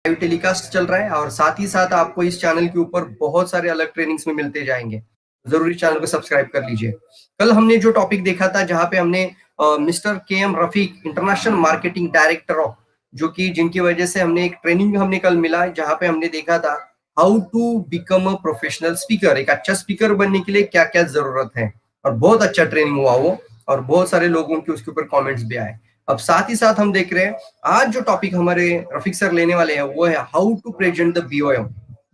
Live telecast चल रहा है और साथ ही साथ आपको इस चैनल के ऊपर बहुत सारे अलग ट्रेनिंग्स में मिलते जाएंगे। जरूरी चैनल को सब्सक्राइब कर लीजिए। कल हमने जो टॉपिक देखा था, जहां पे हमने mister K M Rafiq, international marketing director of, जो कि जिनकी वजह से हमने एक ट्रेनिंग हमने कल मिला, जहां पे हमने देखा था how to become a professional speaker. एक अच्छा स्पीकर बनने के लिए क्या क्या जरूरत है, और बहुत अच्छा ट्रेनिंग हुआ वो, और बहुत सारे लोगों के उसके ऊपर कमेंट्स भी आए। अब साथ ही साथ हम देख रहे हैं आज जो टॉपिक हमारे रफीक सर लेने वाले हैं वो है how to present the BOM,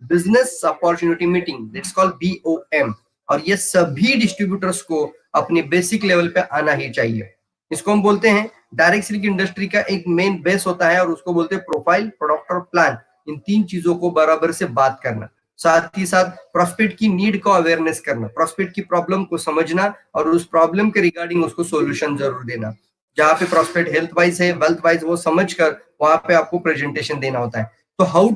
business opportunity meeting, that's called BOM. और ये सभी डिस्ट्रीब्यूटर्स को अपने बेसिक लेवल पे आना ही चाहिए। इसको हम बोलते हैं डायरेक्ट सेलिंग इंडस्ट्री का एक मेन बेस होता है, और उसको बोलते हैं प्रोफाइल, प्रोडक्ट और प्लान। इन तीन चीजों को बराबर से बात करना, साथ ही साथ प्रोस्पेक्ट की नीड को अवेयरनेस करना, प्रोस्पेक्ट की प्रॉब्लम को समझना और उस प्रॉब्लम के रिगार्डिंग उसको सॉल्यूशन जरूर देना। जहाँ पे प्रोस्पेक्ट हेल्थ वाइज है, वेल्थ वाइज, वो समझकर वहां पे आपको प्रेजेंटेशन देना होता है। तो how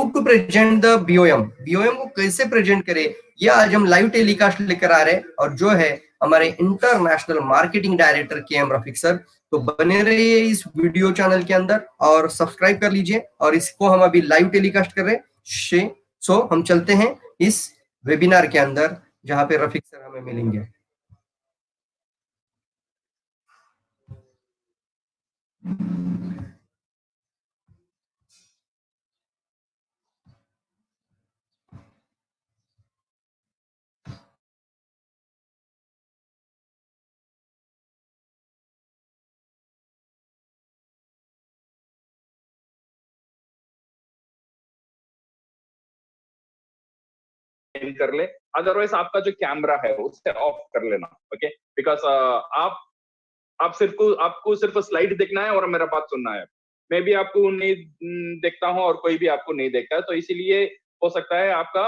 to present the BOM, BOM को कैसे प्रेजेंट करे, ये आज हम लाइव टेलीकास्ट लेकर आ रहे हैं, और जो है हमारे इंटरनेशनल मार्केटिंग डायरेक्टर के एम रफीक सर। तो बने रहिए इस वीडियो चैनल के अंदर और सब्सक्राइब कर लीजिए, और इसको हम अभी लाइव टेलीकास्ट कर रहे हैं। सो हम चलते हैं इस वेबिनार के अंदर, जहां पे रफीक सर हमें मिलेंगे। कर ले, अदरवाइज आपका जो कैमरा है उससे ऑफ कर लेना, ओके? बिकॉज आप सिर्फ आपको सिर्फ स्लाइड देखना है और मेरा बात सुनना है। मैं भी आपको नहीं देखता हूं और कोई भी आपको नहीं देखता है, तो इसीलिए हो सकता है आपका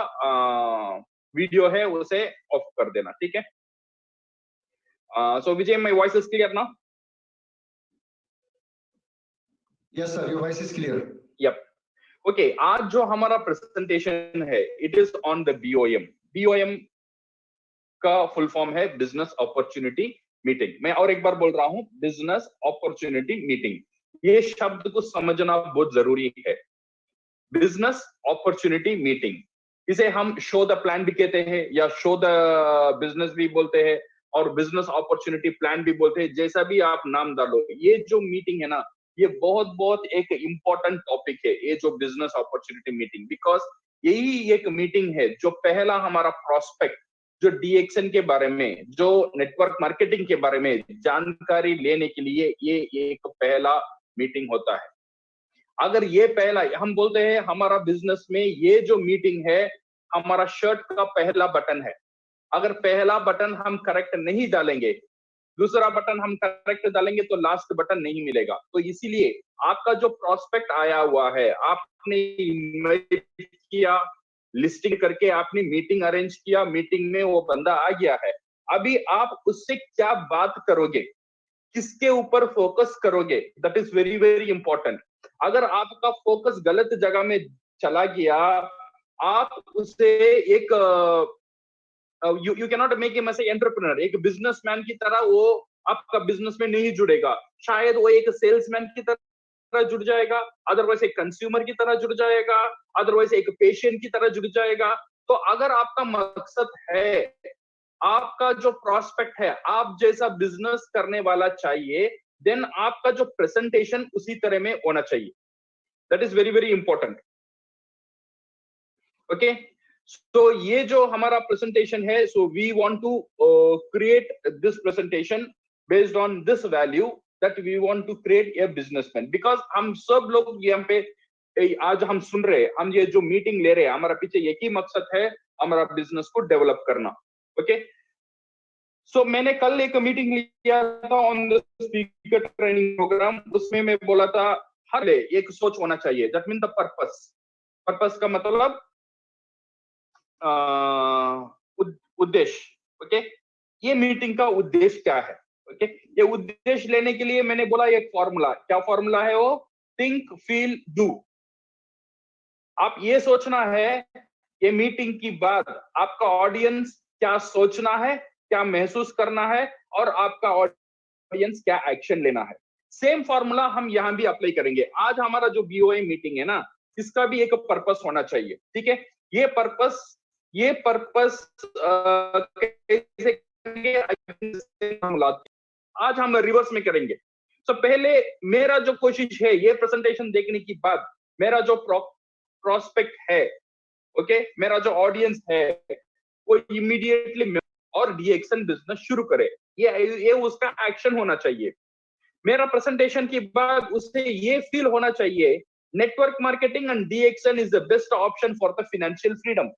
वीडियो है उसे ऑफ कर देना, ठीक है? So Vijay, my voice is clear now? Yes, sir. Your voice is clear. Yup. Okay, आज जो हमारा प्रेजेंटेशन है it is on the BOM. BOM का फुल फॉर्म है बिजनेस अपॉर्चुनिटी मीटिंग। मैं और एक बार बोल रहा हूं, बिजनेस अपॉर्चुनिटी मीटिंग। ये शब्द को समझना बहुत जरूरी है। बिजनेस अपॉर्चुनिटी मीटिंग, इसे हम शो द प्लान भी कहते हैं, या शो द बिजनेस भी बोलते हैं, और बिजनेस अपॉर्चुनिटी प्लान भी बोलते हैं, जैसा भी आप नाम डालो। ये जो मीटिंग है ना, ये बहुत बहुत एक इम्पोर्टेंट टॉपिक है, ये जो बिजनेस अपॉर्चुनिटी मीटिंग। बिकॉज यही एक मीटिंग है जो पहला हमारा प्रोस्पेक्ट, जो डीएक्सएन के बारे में, जो नेटवर्क मार्केटिंग के बारे में जानकारी लेने के लिए ये एक पहला मीटिंग होता है। अगर ये पहला, हम बोलते हैं हमारा बिजनेस में ये जो मीटिंग है हमारा शर्ट का पहला बटन है। अगर पहला बटन हम करेक्ट नहीं डालेंगे, दूसरा बटन हम करेक्ट डालेंगे, तो लास्ट बटन नहीं मिलेगा। तो इसीलिए आपका जो प्रोस्पेक्ट आया हुआ है, आपने इन्वाइट किया, लिस्टिंग करके आपने मीटिंग अरेंज किया, मीटिंग में वो बंदा आ गया है। अभी आप उससे क्या बात करोगे, किसके ऊपर फोकस करोगे, that is very very important. अगर आपका फोकस गलत जगह में चला गया, आप उससे एक you can not make him as entrepreneur, एक बिजनेसमैन की तरह वो आपका बिजनेस में नहीं जुड़ेगा। शायद वो एक सेल्समैन की तरह जुड़ जाएगा, अदरवाइज एक कंज्यूमर की तरह जुड़ जाएगा, अदरवाइज एक पेशेंट की तरह जुड़ जाएगा। तो अगर आपका मकसद है, आपका जो प्रोस्पेक्ट है, आप जैसा बिजनेस करने वाला चाहिए, देन आपका जो प्रेजेंटेशन उसी तरह में होना चाहिए। That is very very important, okay? तो ये जो हमारा प्रेजेंटेशन है, so we want to create this presentation based on this value, that we want to create a businessman. Because हम सब लोग यहाँ पे आज हम सुन रहे हैं, हम ये जो मीटिंग ले रहे हैं, हमारा पीछे एक ही मकसद है, हमारा बिजनेस को डेवलप करना, ओके? सो मैंने कल एक मीटिंग लिया था on the speaker training program. उसमें मैं बोला था हर एक सोच होना चाहिए, that mean the purpose. Purpose का मतलब उद्देश्य, ओके? ये मीटिंग का उद्देश्य क्या है, ओके? ये उद्देश्य लेने के लिए मैंने बोला एक फॉर्मूला। क्या फॉर्मूला है वो? Think, feel, do. आप ये सोचना है, ये मीटिंग की बाद आपका ऑडियंस क्या सोचना है, क्या महसूस करना है, और आपका ऑडियंस क्या एक्शन लेना है। सेम फॉर्मूला हम यहाँ भी अप्लाई करेंगे। आज हमारा जो बीओएम मीटिंग है ना, इसका भी एक पर्पस होना चाहिए, ठीक है। ये पर्पस कैसे करेंगे, आज हम रिवर्स में करेंगे। तो पहले मेरा जो कोशिश है, ये प्रेजेंटेशन देखने के बाद मेरा जो प्रोस्पेक्ट है, ओके, मेरा जो ऑडियंस है, वो इमीडिएटली और डीएक्सन बिजनेस शुरू करे। ये उसका एक्शन होना चाहिए। मेरा प्रेजेंटेशन के बाद उससे ये फील होना चाहिए, network marketing and DXN is the best option for the financial freedom.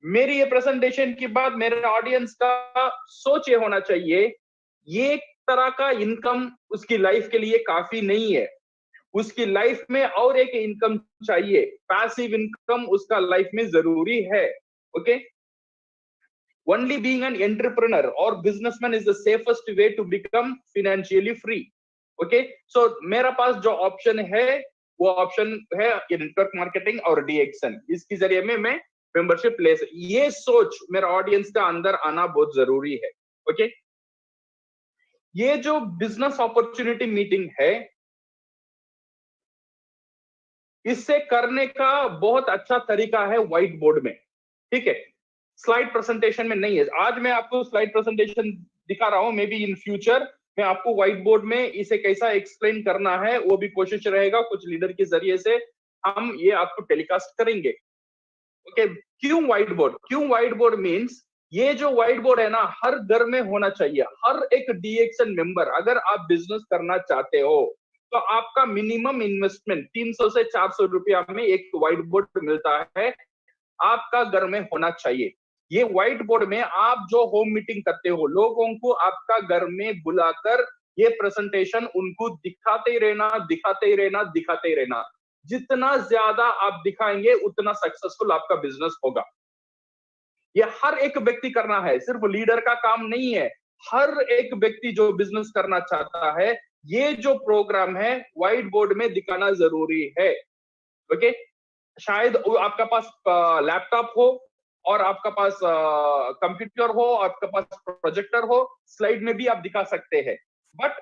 मेरी ये प्रेजेंटेशन के बाद मेरे ऑडियंस का सोच ये होना चाहिए, ये तरह का इनकम उसकी लाइफ के लिए काफी नहीं है, उसकी लाइफ में और एक इनकम चाहिए, पैसिव इनकम उसका लाइफ में जरूरी है, okay. Only being an entrepreneur or businessman is the safest way to become financially free. Okay, so मेरा पास जो ऑप्शन है वो ऑप्शन है नेटवर्क मार्केटिंग और डीएक्सन। इसके जरिए में मैं मेंबरशिप ले सकता। ये सोच मेरा ऑडियंस का अंदर आना बहुत जरूरी है, ओके। ये जो बिजनेस अपॉर्चुनिटी मीटिंग है, इससे करने का बहुत अच्छा तरीका है व्हाइट बोर्ड में, ठीक है। स्लाइड प्रेजेंटेशन में नहीं है। आज मैं आपको स्लाइड प्रेजेंटेशन दिखा रहा हूं, मे बी इन फ्यूचर मैं आपको व्हाइट बोर्ड में इसे कैसा एक्सप्लेन करना है वो भी कोशिश रहेगा, कुछ लीडर के जरिए से हम ये आपको टेलीकास्ट करेंगे, ओके। क्यों व्हाइट बोर्ड? क्यों व्हाइट बोर्ड मीन्स ये जो व्हाइट बोर्ड है ना, हर घर में होना चाहिए। हर एक डीएक्सन मेंबर, अगर आप बिजनेस करना चाहते हो तो आपका मिनिमम इन्वेस्टमेंट 300 से 400 रुपया में एक व्हाइट बोर्ड मिलता है, आपका घर में होना चाहिए। ये व्हाइट बोर्ड में आप जो होम मीटिंग करते हो, लोगों को आपका घर में बुलाकर ये प्रेजेंटेशन उनको दिखाते ही रहना, दिखाते ही रहना, दिखाते ही रहना। जितना ज्यादा आप दिखाएंगे उतना सक्सेसफुल आपका बिजनेस होगा। ये हर एक व्यक्ति करना है, सिर्फ लीडर का काम नहीं है। हर एक व्यक्ति जो बिजनेस करना चाहता है, ये जो प्रोग्राम है व्हाइट बोर्ड में दिखाना जरूरी है, ओके। शायद आपका पास लैपटॉप हो और आपका पास कंप्यूटर हो, आपका पास प्रोजेक्टर हो, स्लाइड में भी आप दिखा सकते हैं, बट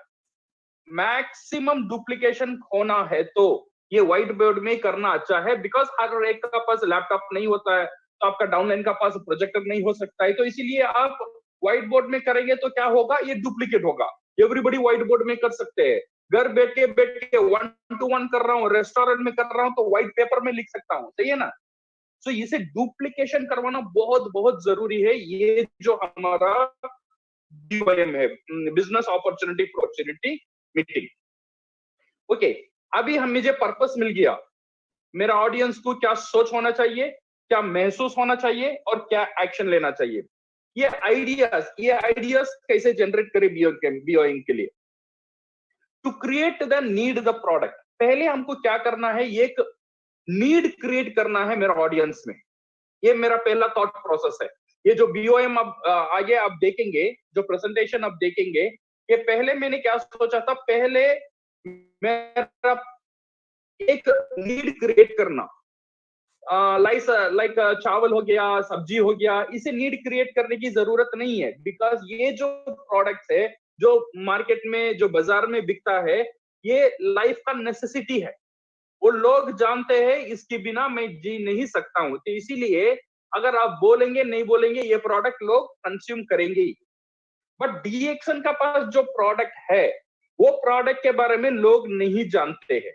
मैक्सिमम डुप्लीकेशन होना है तो ये व्हाइट बोर्ड में करना अच्छा है। बिकॉज हर एक का पास लैपटॉप नहीं होता है, तो आपका डाउनलाइन का पास प्रोजेक्टर नहीं हो सकता है, तो इसीलिए आप व्हाइट बोर्ड में करेंगे तो क्या होगा, ये डुप्लीकेट होगा। एवरीबॉडी व्हाइट बोर्ड में कर सकते हैं। घर बैठ के 1-to-1 कर रहा हूँ, रेस्टोरेंट में कर रहा हूँ, तो व्हाइट पेपर में लिख सकता हूँ, सही है ना। तो इसे डुप्लीकेशन करवाना बहुत बहुत जरूरी है। ये जो हमारा बीओएम है, बिजनेस अपॉर्चुनिटी मीटिंग, ओके। अभी हम मुझे पर्पस मिल गया, मेरा ऑडियंस को क्या सोच होना चाहिए, क्या महसूस होना चाहिए और क्या एक्शन लेना चाहिए। ये आइडियाज कैसे जनरेट करें बीओएम के लिए। To create the need the product, पहले हमको क्या करना है, एक नीड क्रिएट करना है मेरा ऑडियंस में। ये मेरा पहला थॉट प्रोसेस है। ये जो बीओएम अब आगे आप देखेंगे, जो प्रेजेंटेशन आप देखेंगे, ये पहले मैंने क्या सोचा था, पहले मेरा एक नीड क्रिएट करना, लाइक चावल हो गया, सब्जी हो गया, इसे नीड क्रिएट करने की जरूरत नहीं है। बिकॉज ये जो प्रोडक्ट है, जो मार्केट में, जो बाजार में बिकता है, ये लाइफ का नेसेसिटी है। वो लोग जानते हैं इसके बिना मैं जी नहीं सकता हूं, तो इसीलिए अगर आप बोलेंगे नहीं बोलेंगे, ये प्रोडक्ट लोग कंज्यूम करेंगे ही। बट डीएक्सन का पास जो प्रोडक्ट है, वो प्रोडक्ट के बारे में लोग नहीं जानते हैं।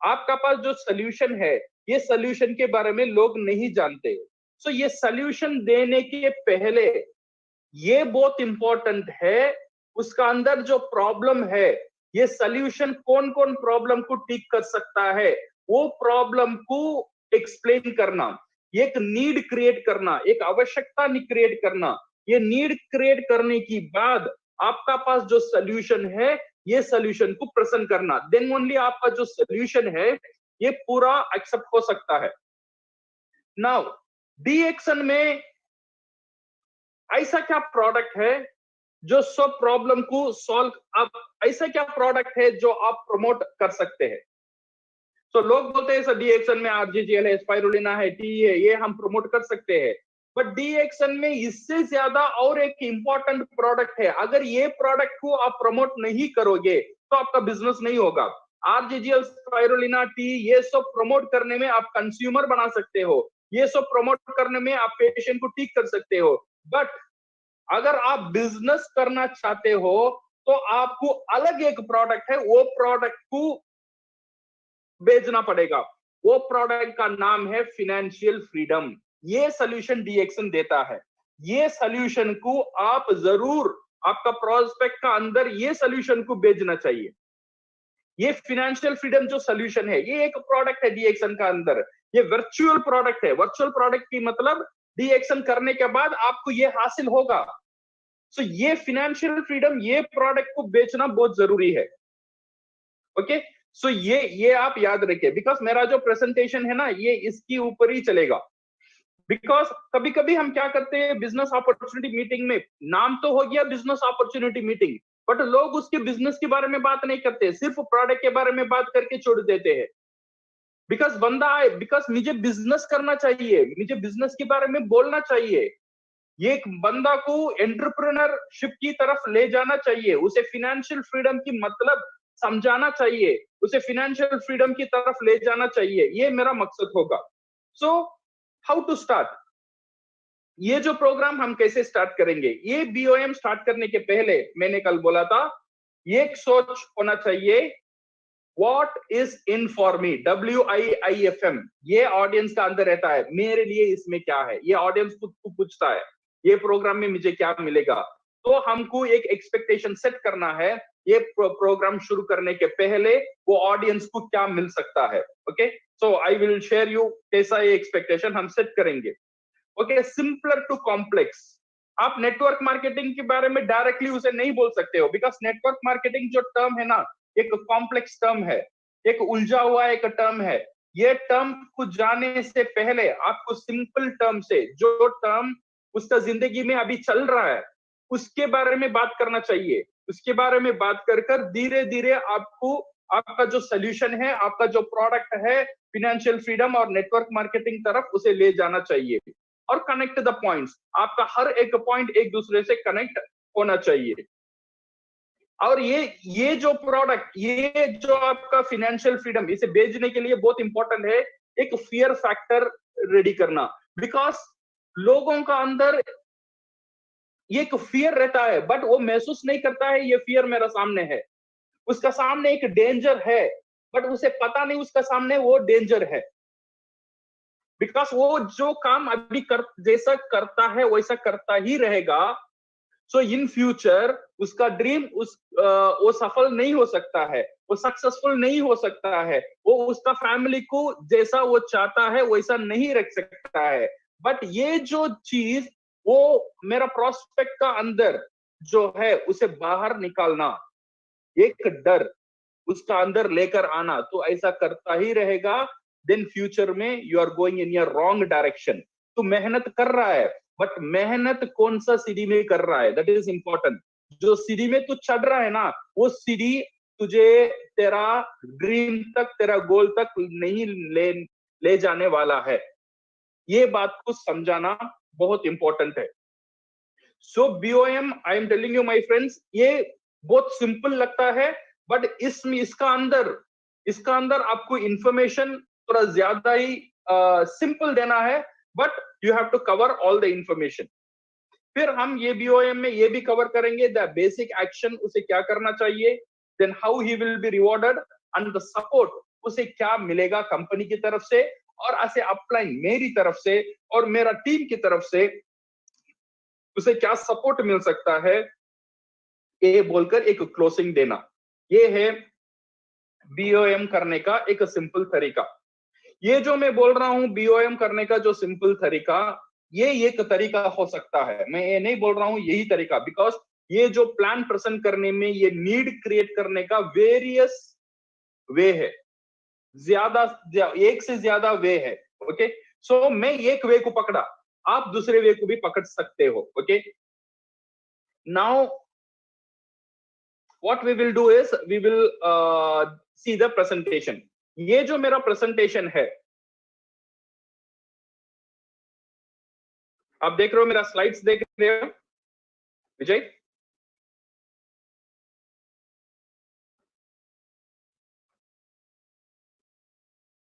आपका पास जो सोल्यूशन है, ये सोल्यूशन के बारे में लोग नहीं जानते। सो ये सोल्यूशन देने के पहले ये बहुत इंपॉर्टेंट है, उसका अंदर जो प्रॉब्लम है, ये सोल्यूशन कौन कौन प्रॉब्लम को ठीक कर सकता है, वो प्रॉब्लम को एक्सप्लेन करना, एक नीड क्रिएट करना, एक आवश्यकता क्रिएट करना। ये नीड क्रिएट करने की बाद आपका पास जो सोल्यूशन है, ये सोल्यूशन को प्रेजेंट करना, देन ओनली आपका जो सोल्यूशन है ये पूरा एक्सेप्ट हो सकता है। नाउ डीएक्सन में ऐसा क्या प्रोडक्ट है जो सब प्रॉब्लम को सॉल्व, आप ऐसा क्या प्रोडक्ट है जो आप प्रमोट कर सकते हैं। तो लोग बोलते हैं सर डीएक्सन में आरजीजीएल है, स्पाइरुलिना है, टी है, ये हम प्रमोट कर सकते हैं। बट डीएक्सन में इससे ज्यादा और एक इंपॉर्टेंट प्रोडक्ट है। अगर ये प्रोडक्ट को आप प्रमोट नहीं करोगे तो आपका बिजनेस नहीं होगा। आरजीजीएल, स्पाइरुलिना टी, ये सब प्रमोट करने में आप कंज्यूमर बना सकते हो, ये सब प्रमोट करने में आप पेशेंट को ठीक कर सकते हो, बट अगर आप बिजनेस करना चाहते हो तो आपको अलग एक प्रोडक्ट है, वो प्रोडक्ट को बेचना पड़ेगा। वो प्रोडक्ट का नाम है फाइनेंशियल फ्रीडम। ये सोल्यूशन डीएक्सन देता है। ये सोल्यूशन को आप जरूर आपका प्रोस्पेक्ट का अंदर ये सोल्यूशन को बेचना चाहिए। ये फाइनेंशियल फ्रीडम जो सोल्यूशन है, ये एक प्रोडक्ट है डीएक्सन का अंदर। ये वर्चुअल प्रोडक्ट है। वर्चुअल प्रोडक्ट की मतलब डीएक्सन करने के बाद आपको ये हासिल होगा। सो ये फाइनेंशियल फ्रीडम, ये प्रोडक्ट को बेचना बहुत जरूरी है। ओके, सो ये आप याद रखिए, बिकॉज मेरा जो प्रेजेंटेशन है ना, ये इसके ऊपर ही चलेगा। बिकॉज कभी कभी हम क्या करते हैं बिजनेस अपॉर्चुनिटी मीटिंग में, नाम तो हो गया बिजनेस अपॉर्चुनिटी मीटिंग, बट लोग उसके बिजनेस के बारे में बात नहीं करते, सिर्फ प्रोडक्ट के बारे में बात करके छोड़ देते हैं। बिकॉज मुझे बिजनेस करना चाहिए, मुझे बिजनेस के बारे में बोलना चाहिए। ये एक बंदा को एंटरप्रेन्योरशिप की तरफ ले जाना चाहिए, उसे फाइनेंशियल फ्रीडम की मतलब समझाना चाहिए, उसे फाइनेंशियल फ्रीडम की तरफ ले जाना चाहिए। ये मेरा मकसद होगा। सो हाउ टू स्टार्ट, ये जो प्रोग्राम हम कैसे स्टार्ट करेंगे? ये बीओएम स्टार्ट करने के पहले मैंने कल बोला था, ये एक सोच होना चाहिए, what is in for me, WIIFM। ये ऑडियंस का अंदर रहता है, मेरे लिए इसमें क्या है, ये ऑडियंस खुद को पूछता है, ये प्रोग्राम में मुझे क्या मिलेगा। तो हमको एक एक्सपेक्टेशन सेट करना है, ये प्रोग्राम शुरू करने के पहले वो ऑडियंस को क्या मिल सकता है। Okay, so I will share you कैसा ये एक्सपेक्टेशन हम सेट करेंगे। Okay, simpler to complex. आप नेटवर्क मार्केटिंग के बारे में डायरेक्टली उसे नहीं बोल सकते हो, बिकॉज नेटवर्क मार्केटिंग जो टर्म है ना, एक कॉम्प्लेक्स टर्म है, एक उलझा हुआ एक टर्म है। ये टर्म को जाने से पहले आपको सिंपल टर्म से, जो टर्म उसका जिंदगी में अभी चल रहा है, उसके बारे में बात करना चाहिए। उसके बारे में बात कर कर धीरे धीरे आपको आपका जो सोल्यूशन है, आपका जो प्रोडक्ट है फाइनेंशियल फ्रीडम और नेटवर्क मार्केटिंग तरफ, उसे ले जाना चाहिए। और कनेक्ट द पॉइंट्स, आपका हर एक पॉइंट एक दूसरे से कनेक्ट होना चाहिए। और ये जो प्रोडक्ट, ये जो आपका फाइनेंशियल फ्रीडम, इसे बेचने के लिए बहुत इंपॉर्टेंट है एक फियर फैक्टर रेडी करना। बिकॉज लोगों का अंदर ये एक फियर रहता है, बट वो महसूस नहीं करता है ये फियर मेरा सामने है, उसका सामने एक डेंजर है, बट उसे पता नहीं उसका सामने वो डेंजर है। बिकॉज वो जो काम अभी जैसा करता है वैसा करता ही रहेगा। सो इन फ्यूचर उसका ड्रीम वो सफल नहीं हो सकता है, वो सक्सेसफुल नहीं हो सकता है, वो उसका फैमिली को जैसा वो चाहता है वैसा नहीं रख सकता है। बट ये जो चीज, वो मेरा प्रोस्पेक्ट का अंदर जो है उसे बाहर निकालना, एक डर उसका अंदर लेकर आना, तो ऐसा करता ही रहेगा। देन फ्यूचर में you are going in your wrong direction. तो मेहनत कर रहा है, बट मेहनत कौन सा सीढ़ी में कर रहा है, दैट इज इंपॉर्टेंट। जो सीढ़ी में तू चढ़ रहा है ना, वो सीढ़ी तुझे तेरा ड्रीम तक, तेरा गोल तक नहीं ले जाने वाला है। ये बात को समझाना बहुत इंपॉर्टेंट है। So BOM, I am telling you my friends, ये बहुत सिंपल लगता है, बट इसका अंदर आपको इंफॉर्मेशन थोड़ा ज्यादा ही सिंपल देना है, but you have to cover all the information. फिर हम ये बीओएम में ये भी कवर करेंगे द बेसिक एक्शन, उसे क्या करना चाहिए, then how he will be rewarded, and the support, उसे क्या मिलेगा कंपनी की तरफ से, और ऐसे अपलाइन मेरी तरफ से और मेरा टीम की तरफ से उसे क्या सपोर्ट मिल सकता है, ये बोलकर एक क्लोजिंग देना। ये है बीओएम करने का एक सिंपल तरीका। ये जो मैं बोल रहा हूं बीओएम करने का जो सिंपल तरीका, ये एक तरीका हो सकता है, मैं ये नहीं बोल रहा हूं यही तरीका, बिकॉज ये जो प्लान प्रेजेंट करने में ये नीड क्रिएट करने का वेरियस वे है, एक से ज्यादा वे है। ओके, सो मैं एक वे को पकड़ा, आप दूसरे वे को भी पकड़ सकते हो। Okay, now what we will do is we will see the presentation। ये जो मेरा प्रेजेंटेशन है, आप देख रहे हो, मेरा स्लाइड्स देख रहे हो विजय?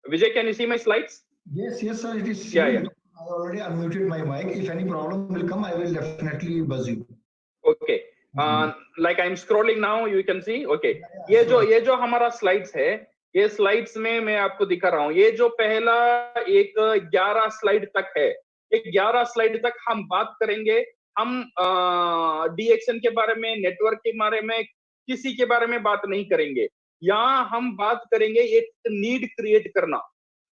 Vijay, can you see my slides? Yes, yes, sir. It is Yeah, seen. yeah. I already unmuted my mic. If any problem will come, I will definitely buzz you. Okay. Like I'm scrolling now, you can see. Okay. Yeah, ये जो हमारा slides है, ये slides में मैं आपको दिखा रहा हूँ। ये जो पहला एक 11 स्लाइड तक है, एक 11 स्लाइड तक हम बात करेंगे। हम डीएक्सन के बारे में, नेटवर्क के बारे में, किसी के बारे में बात नहीं करेंगे। यहाँ हम बात करेंगे एक नीड क्रिएट करना,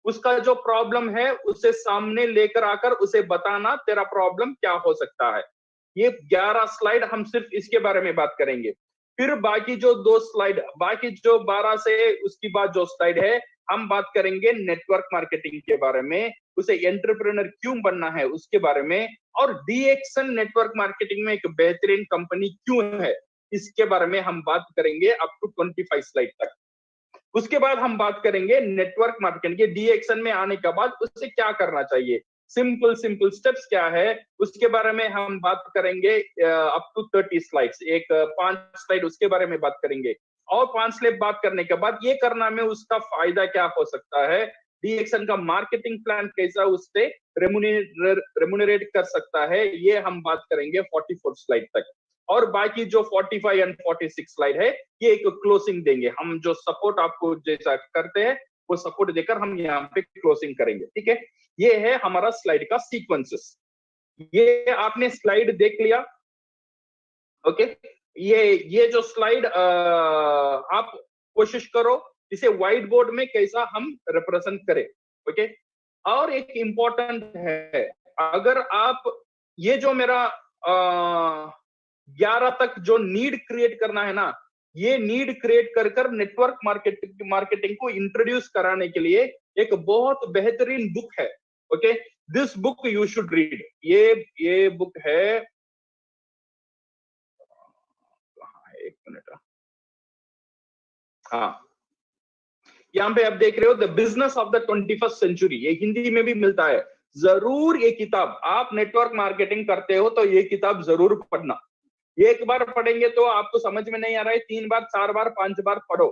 उसका जो प्रॉब्लम है उसे सामने लेकर आकर उसे बताना तेरा प्रॉब्लम क्या हो सकता है। ये 11 स्लाइड हम सिर्फ इसके बारे में बात करेंगे। फिर बाकी जो 2 स्लाइड, बाकी जो 12 से उसकी बाद जो स्लाइड है, हम बात करेंगे नेटवर्क मार्केटिंग के बारे में, उसे एंटरप्रेन्योर क्यों बनना है उसके बारे में, और डीएक्सन नेटवर्क मार्केटिंग में एक बेहतरीन कंपनी क्यों है, इसके बारे में हम बात करेंगे अप टू 25 स्लाइड तक। उसके बाद हम बात करेंगे नेटवर्क मार्केटिंग के डीएक्सन में आने के बाद उसे क्या करना चाहिए, सिंपल स्टेप्स क्या है, उसके बारे में हम बात करेंगे अप टू 30 स्लाइड्स। एक 5 स्लाइड उसके बारे में बात करेंगे, और 5 स्लाइड बात करने के बाद ये करना में उसका फायदा क्या हो सकता है, डीएक्सन का मार्केटिंग प्लान कैसा उससे रेमुनरेट कर सकता है, ये हम बात करेंगे 44 स्लाइड तक। और बाकी जो 45 एंड 46 स्लाइड है, ये एक क्लोजिंग देंगे। हम जो सपोर्ट आपको जैसा करते हैं वो सपोर्ट देकर हम यहाँ पे क्लोजिंग करेंगे। ठीक है, ये है हमारा स्लाइड का सीक्वेंसेस। ये आपने स्लाइड देख लिया। ओके, ये जो स्लाइड आप कोशिश करो इसे व्हाइट बोर्ड में कैसा हम रिप्रेजेंट करें। ओके, और एक इंपॉर्टेंट है, अगर आप ये जो मेरा 11 तक जो नीड क्रिएट करना है ना, ये नीड क्रिएट कर नेटवर्क मार्केटिंग को इंट्रोड्यूस कराने के लिए एक बहुत बेहतरीन बुक है। Okay, this book you should read. ये बुक है, एक मिनट, हाँ, यहाँ पे आप देख रहे हो the business of the 21st century, ये हिंदी में भी मिलता है। जरूर ये किताब, आप नेटवर्क मार्केटिंग करते हो तो ये किताब जरूर पढ़ना। एक बार पढ़ेंगे तो आपको समझ में नहीं आ रहा है, 3 बार 4 बार 5 बार पढ़ो।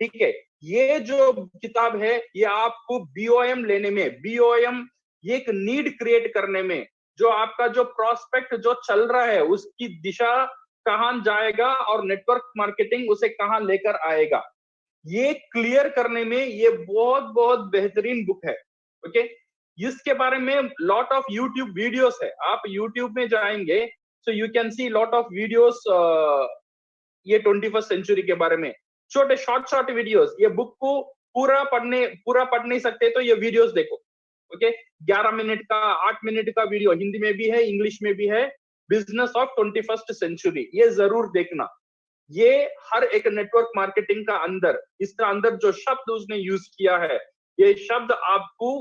ठीक है, ये जो किताब है ये आपको बीओएम लेने में, बीओएम ये एक नीड क्रिएट करने में, जो आपका जो प्रोस्पेक्ट जो चल रहा है उसकी दिशा कहां जाएगा और नेटवर्क मार्केटिंग उसे कहां लेकर आएगा, ये क्लियर करने में ये बहुत बेहतरीन बुक है। ओके, इसके बारे में लॉट ऑफ यूट्यूब वीडियोस है। आप यूट्यूब में जाएंगे so you can see lot of videos ये 21st सेंचुरी के बारे में, छोटे शॉर्ट वीडियोस। ये बुक को पूरा पढ़ नहीं सकते तो ये वीडियोस देखो। ओके, 11 मिनट का 8 मिनट का वीडियो हिंदी में भी है, इंग्लिश में भी है, बिजनेस ऑफ 21st सेंचुरी, ये जरूर देखना। ये हर एक नेटवर्क मार्केटिंग का अंदर, इसका अंदर जो शब्द उसने यूज किया है, ये शब्द आपको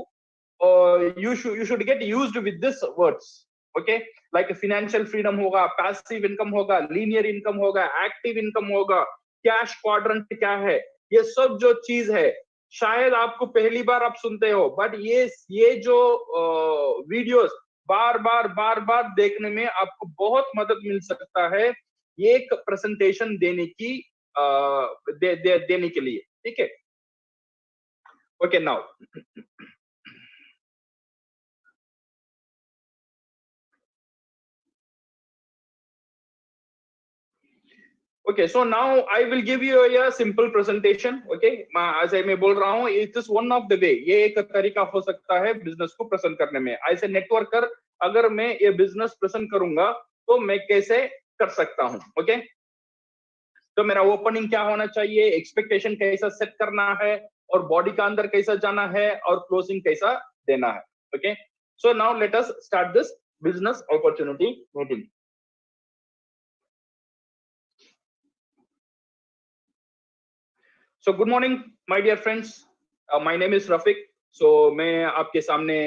you should get used with this words. Okay, like financial freedom होगा, पैसिव इनकम होगा, लीनियर इनकम होगा, एक्टिव इनकम होगा, कैश क्वाड्रेंट क्या है, ये सब जो चीज है शायद आपको पहली बार आप सुनते हो, बट ये जो वीडियोस बार बार देखने में आपको बहुत मदद मिल सकता है एक प्रेजेंटेशन देने की देने के लिए। ठीक है, okay, now Okay, so now I will give you a simple presentation. Okay, as I मैं बोल रहा हूँ, it is one of the way, ये एक तरीका हो सकता है बिजनेस को प्रेजेंट करने में। ऐसे नेटवर्कर अगर मैं ये बिजनेस प्रेजेंट करूंगा तो मैं कैसे कर सकता हूँ। ओके, तो मेरा ओपनिंग क्या होना चाहिए, एक्सपेक्टेशन कैसा सेट करना है, और बॉडी का अंदर कैसा जाना है, और क्लोजिंग कैसा देना है। Okay, so now let us start this business opportunity meeting. So good morning, my dear friends. My name is Rafiq. So मैं आपके सामने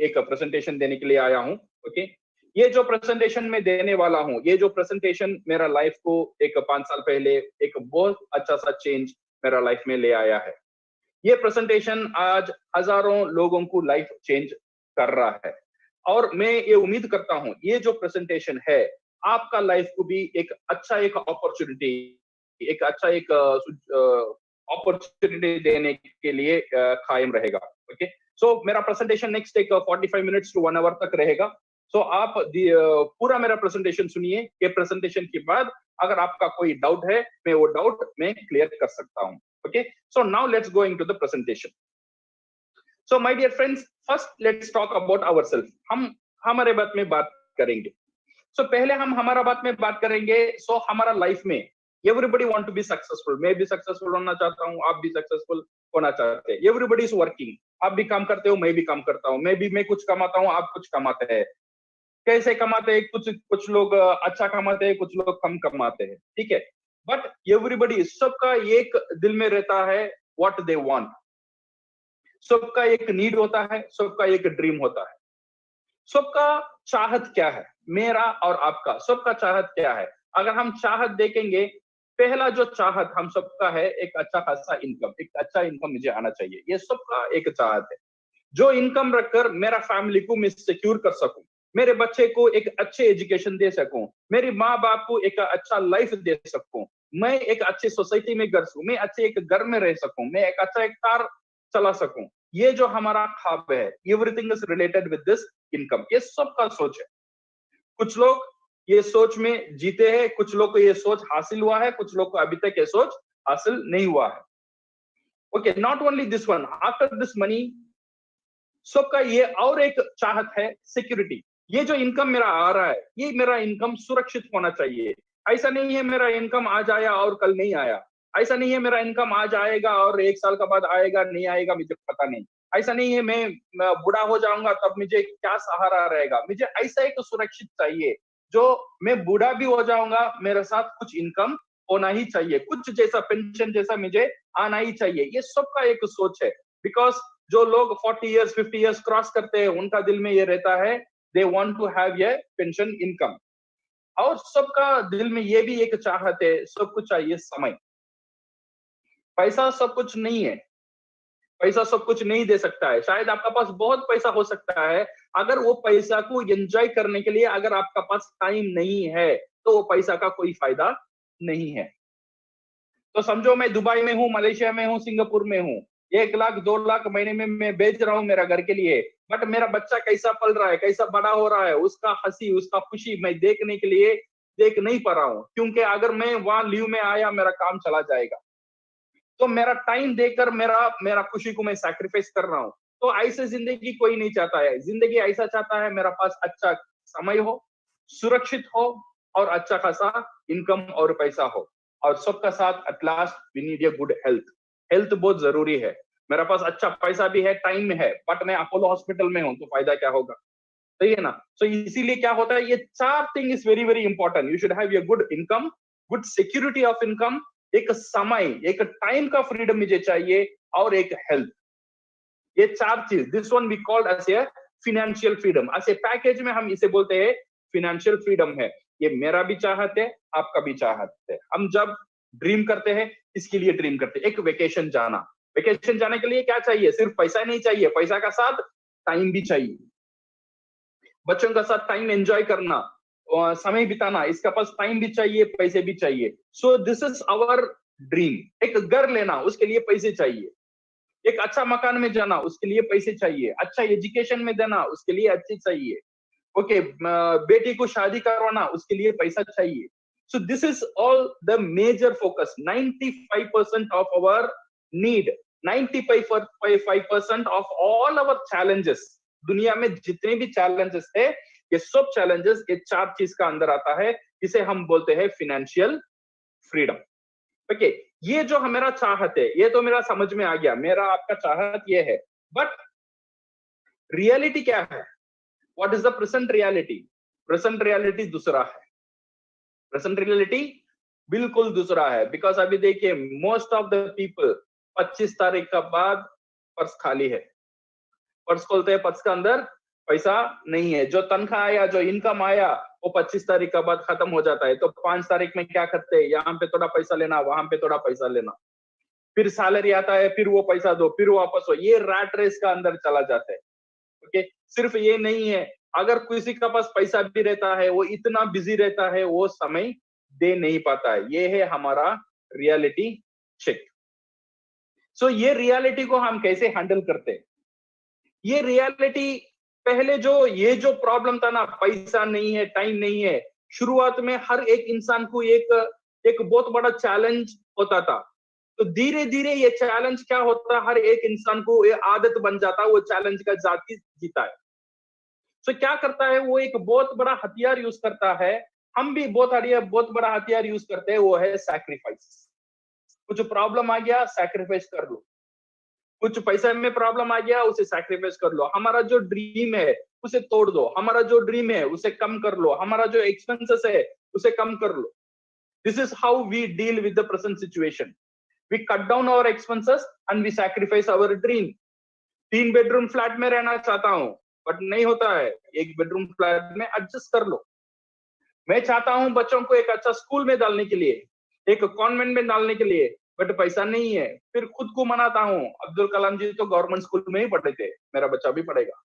एक प्रेजेंटेशन देने के लिए आया हूँ। ओके, ये जो प्रेजेंटेशन मैं देने वाला हूँ, ये जो प्रेजेंटेशन मेरा लाइफ को एक 5 साल पहले एक बहुत अच्छा सा चेंज मेरा लाइफ में ले आया है। ये प्रेजेंटेशन आज हजारों लोगों को लाइफ चेंज कर रहा है। और मैं ये उम्मीद करता हूं ये जो प्रेजेंटेशन है आपका लाइफ को भी एक अच्छा एक अपॉर्चुनिटी, एक अच्छा एक अपॉर्चुनिटी देने के लिए कायम रहेगा। ओके, सो मेरा प्रेजेंटेशन नेक्स्ट एक 45 मिनट्स टू 1 आवर तक रहेगा। सो आप पूरा मेरा प्रेजेंटेशन सुनिए। ये प्रेजेंटेशन के बाद अगर आपका कोई डाउट है मैं वो डाउट मैं क्लियर कर सकता हूं। Okay, so now let's go into the presentation. So my dear friends, first let's talk about ourselves. हम हमारे बात में बात करेंगे। सो पहले हम हमारा बात में बात करेंगे। सो हमारा लाइफ में everybody want to be successful. मैं भी सक्सेसफुल होना चाहता हूं, आप भी सक्सेसफुल होना चाहते हैं। Everybody is working. आप भी काम करते हो, मैं भी काम करता हूं। मैं कुछ कमाता हूं, आप कुछ कमाते हैं। कैसे कमाते हैं? कुछ कुछ लोग अच्छा कमाते हैं, कुछ लोग कम कमाते हैं, ठीक है। बट एवरीबडी, सबका एक दिल में रहता है व्हाट दे वांट। सबका एक नीड होता है, सबका एक ड्रीम होता है। सबका चाहत क्या है? मेरा और आपका सबका चाहत क्या है? अगर हम चाहत देखेंगे, पहला जो चाहत हम सबका है एक अच्छा खासा इनकम, एक अच्छा इनकम मुझे आना चाहिए। ये सबका एक चाहत है। जो इनकम रखकर मेरा फैमिली को मैं सिक्योर कर सकूं, मेरे बच्चे को एक अच्छे एजुकेशन दे सकूं, मेरे माँ बाप को एक अच्छा लाइफ दे सकूं, मैं एक अच्छी सोसाइटी में घर सकूं, मैं अच्छे एक घर में रह सकूं, मैं एक अच्छा एक कार चला सकूं। ये जो हमारा ख्वाब है, everything is related with this income. ये सबका सोच है। कुछ लोग ये सोच में जीते हैं, कुछ लोग को ये सोच हासिल हुआ है, कुछ लोग को अभी तक ये सोच हासिल नहीं हुआ है। Okay, not only this one, after this money सबका ये और एक चाहत है सिक्योरिटी। ये जो इनकम मेरा आ रहा है, ये मेरा इनकम सुरक्षित होना चाहिए। ऐसा नहीं है मेरा इनकम आज आया और कल नहीं आया। ऐसा नहीं है मेरा इनकम आज आएगा और 1 साल के बाद आएगा नहीं आएगा मुझे पता नहीं। ऐसा नहीं है मैं बूढ़ा हो जाऊंगा तब मुझे क्या सहारा रहेगा। मुझे ऐसा एक सुरक्षित चाहिए जो मैं बूढ़ा भी हो जाऊंगा मेरे साथ कुछ इनकम होना ही चाहिए, कुछ जैसा पेंशन जैसा मुझे आना ही चाहिए। ये सबका एक सोच है। बिकॉज जो लोग 40 इयर्स 50 इयर्स क्रॉस करते हैं उनका दिल में ये रहता है दे वांट टू हैव ये पेंशन इनकम। और सबका दिल में ये भी एक चाहत है, सबको चाहिए समय। पैसा सब कुछ नहीं है, पैसा सब कुछ नहीं दे सकता है। शायद आपका पास बहुत पैसा हो सकता है, अगर वो पैसा को एंजॉय करने के लिए अगर आपका पास टाइम नहीं है तो वो पैसा का कोई फायदा नहीं है। तो समझो मैं दुबई में हूँ, मलेशिया में हूँ, सिंगापुर में हूँ, 1 लाख 2 लाख महीने में मैं बेच रहा हूँ मेरा घर के लिए। बट मेरा बच्चा कैसा पल रहा है, कैसा बड़ा हो रहा है, उसका हंसी उसका खुशी मैं देखने के लिए देख नहीं पा रहा हूँ, क्योंकि अगर मैं वहां लीव में आया मेरा काम चला जाएगा। तो मेरा टाइम देकर मेरा मेरा खुशी को मैं सैक्रिफाइस कर रहा हूँ। तो ऐसे जिंदगी कोई नहीं चाहता है। जिंदगी ऐसा चाहता है मेरा पास अच्छा समय हो, सुरक्षित हो और अच्छा खासा इनकम और पैसा हो। और सबका साथ at last we need a good health. Health बहुत जरूरी है। मेरा पास अच्छा पैसा भी है, टाइम में है, बट मैं अपोलो हॉस्पिटल में हूँ तो फायदा क्या होगा? सही है ना? सो इसीलिए क्या होता है, ये 4 thing is very very important. You should have a good income, good security of income, एक समय एक टाइम का फ्रीडम मुझे चाहिए और एक हेल्थ। ये 4 चीज, this one we called as a financial freedom. ऐसे पैकेज में हम इसे बोलते हैं फिनेंशियल फ्रीडम है। ये मेरा भी चाहत है, आपका भी चाहत है। हम जब ड्रीम करते हैं इसके लिए ड्रीम करते हैं, एक वेकेशन जाना। वेकेशन जाने के लिए क्या चाहिए? सिर्फ पैसा नहीं चाहिए, पैसा का साथ टाइम भी चाहिए। बच्चों का साथ टाइम एंजॉय करना, समय बिताना, इसका पास टाइम भी चाहिए, पैसे भी चाहिए। So this is our dream. एक घर लेना उसके लिए पैसे चाहिए, एक अच्छा मकान में जाना उसके लिए पैसे चाहिए, अच्छा एजुकेशन में देना उसके लिए अच्छी चाहिए। ओके, बेटी को शादी करवाना उसके लिए पैसा चाहिए। So this is all the major focus. 95% of our need, 95% of all our challenges, दुनिया में जितने भी चैलेंजेस है ये सब चैलेंजेस ये 4 चीज का अंदर आता है, इसे हम बोलते हैं फिनेंशियल फ्रीडम। ओके, ये जो मेरा चाहत है ये तो मेरा समझ में आ गया, मेरा आपका चाहत ये है। बट रियलिटी क्या है? What is the present reality? Present reality दूसरा है। प्रेजेंट रियलिटी बिल्कुल दूसरा है। बिकॉज अभी देखिए मोस्ट ऑफ द पीपल 25 तारीख का बाद पर्स खाली है। पर्स खोलते हैं, पर्स के अंदर पैसा नहीं है। जो तनख्वाह आया, जो इनकम आया वो 25 तारीख के बाद खत्म हो जाता है। तो 5 तारीख में क्या करते हैं, यहाँ पे थोड़ा पैसा लेना, वहां पे थोड़ा पैसा लेना, फिर सैलरी आता है, फिर वो पैसा दो, फिर वापस हो। ये रैट रेस का अंदर चला जाता है। ओके, सिर्फ ये नहीं है, अगर किसी के पास पैसा भी रहता है, वो इतना बिजी रहता है, वो समय दे नहीं पाता है। ये है हमारा रियलिटी चेक। सो ये रियलिटी को हम कैसे हैंडल करते हैं? ये रियलिटी पहले ये जो प्रॉब्लम था ना, पैसा नहीं है, टाइम नहीं है, शुरुआत में हर एक इंसान को एक बहुत बड़ा चैलेंज होता था। तो धीरे धीरे ये चैलेंज क्या होता है, हर एक इंसान को ये आदत बन जाता है, वो चैलेंज का जाति जीता है। तो क्या करता है, वो एक बहुत बड़ा हथियार यूज करता है। हम भी बहुत बड़ा हथियार यूज करते हैं, वो है सैक्रिफाइस। कुछ प्रॉब्लम आ गया, सैक्रिफाइस कर लो। कुछ पैसा में प्रॉब्लम आ गया, उसे सैक्रिफाइस कर लो। हमारा जो ड्रीम है उसे तोड़ दो, हमारा जो ड्रीम है उसे कम कर लो, हमारा जो एक्सपेंसेस है उसे कम कर लो। This is how we deal with the present situation. We cut down our expenses and we sacrifice our dream. 3 bedroom flat में रहना चाहता हूं, बट नहीं होता है, 1 बेडरूम फ्लैट में एडजस्ट कर लो। मैं चाहता हूं बच्चों को एक अच्छा स्कूल में डालने के लिए, एक कॉन्वेंट में डालने के लिए, बट पैसा नहीं है। फिर खुद को मनाता हूं, अब्दुल कलाम जी तो गवर्नमेंट स्कूल में ही पढ़े थे, मेरा बच्चा भी पढ़ेगा।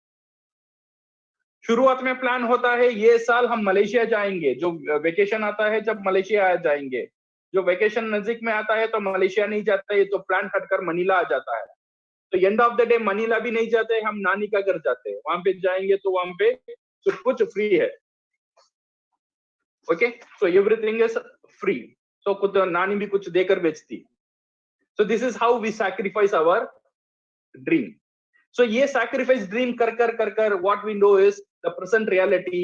शुरुआत में प्लान होता है, ये साल हम मलेशिया जाएंगे, जो वेकेशन आता है जब मलेशिया जाएंगे। जो वेकेशन नजदीक में आता है तो मलेशिया नहीं जाता है, तो प्लान कटकर मनीला आ जाता है। तो end of the day Manila भी नहीं जाते, हम नानी का घर जाते हैं। वहां पे जाएंगे तो वहां पे सब कुछ फ्री है। Okay, so everything is free. So खुद नानी भी कुछ देकर बेचती। So this is how we sacrifice our dream. So ये सैक्रिफाइस ड्रीम कर what we know is the present reality.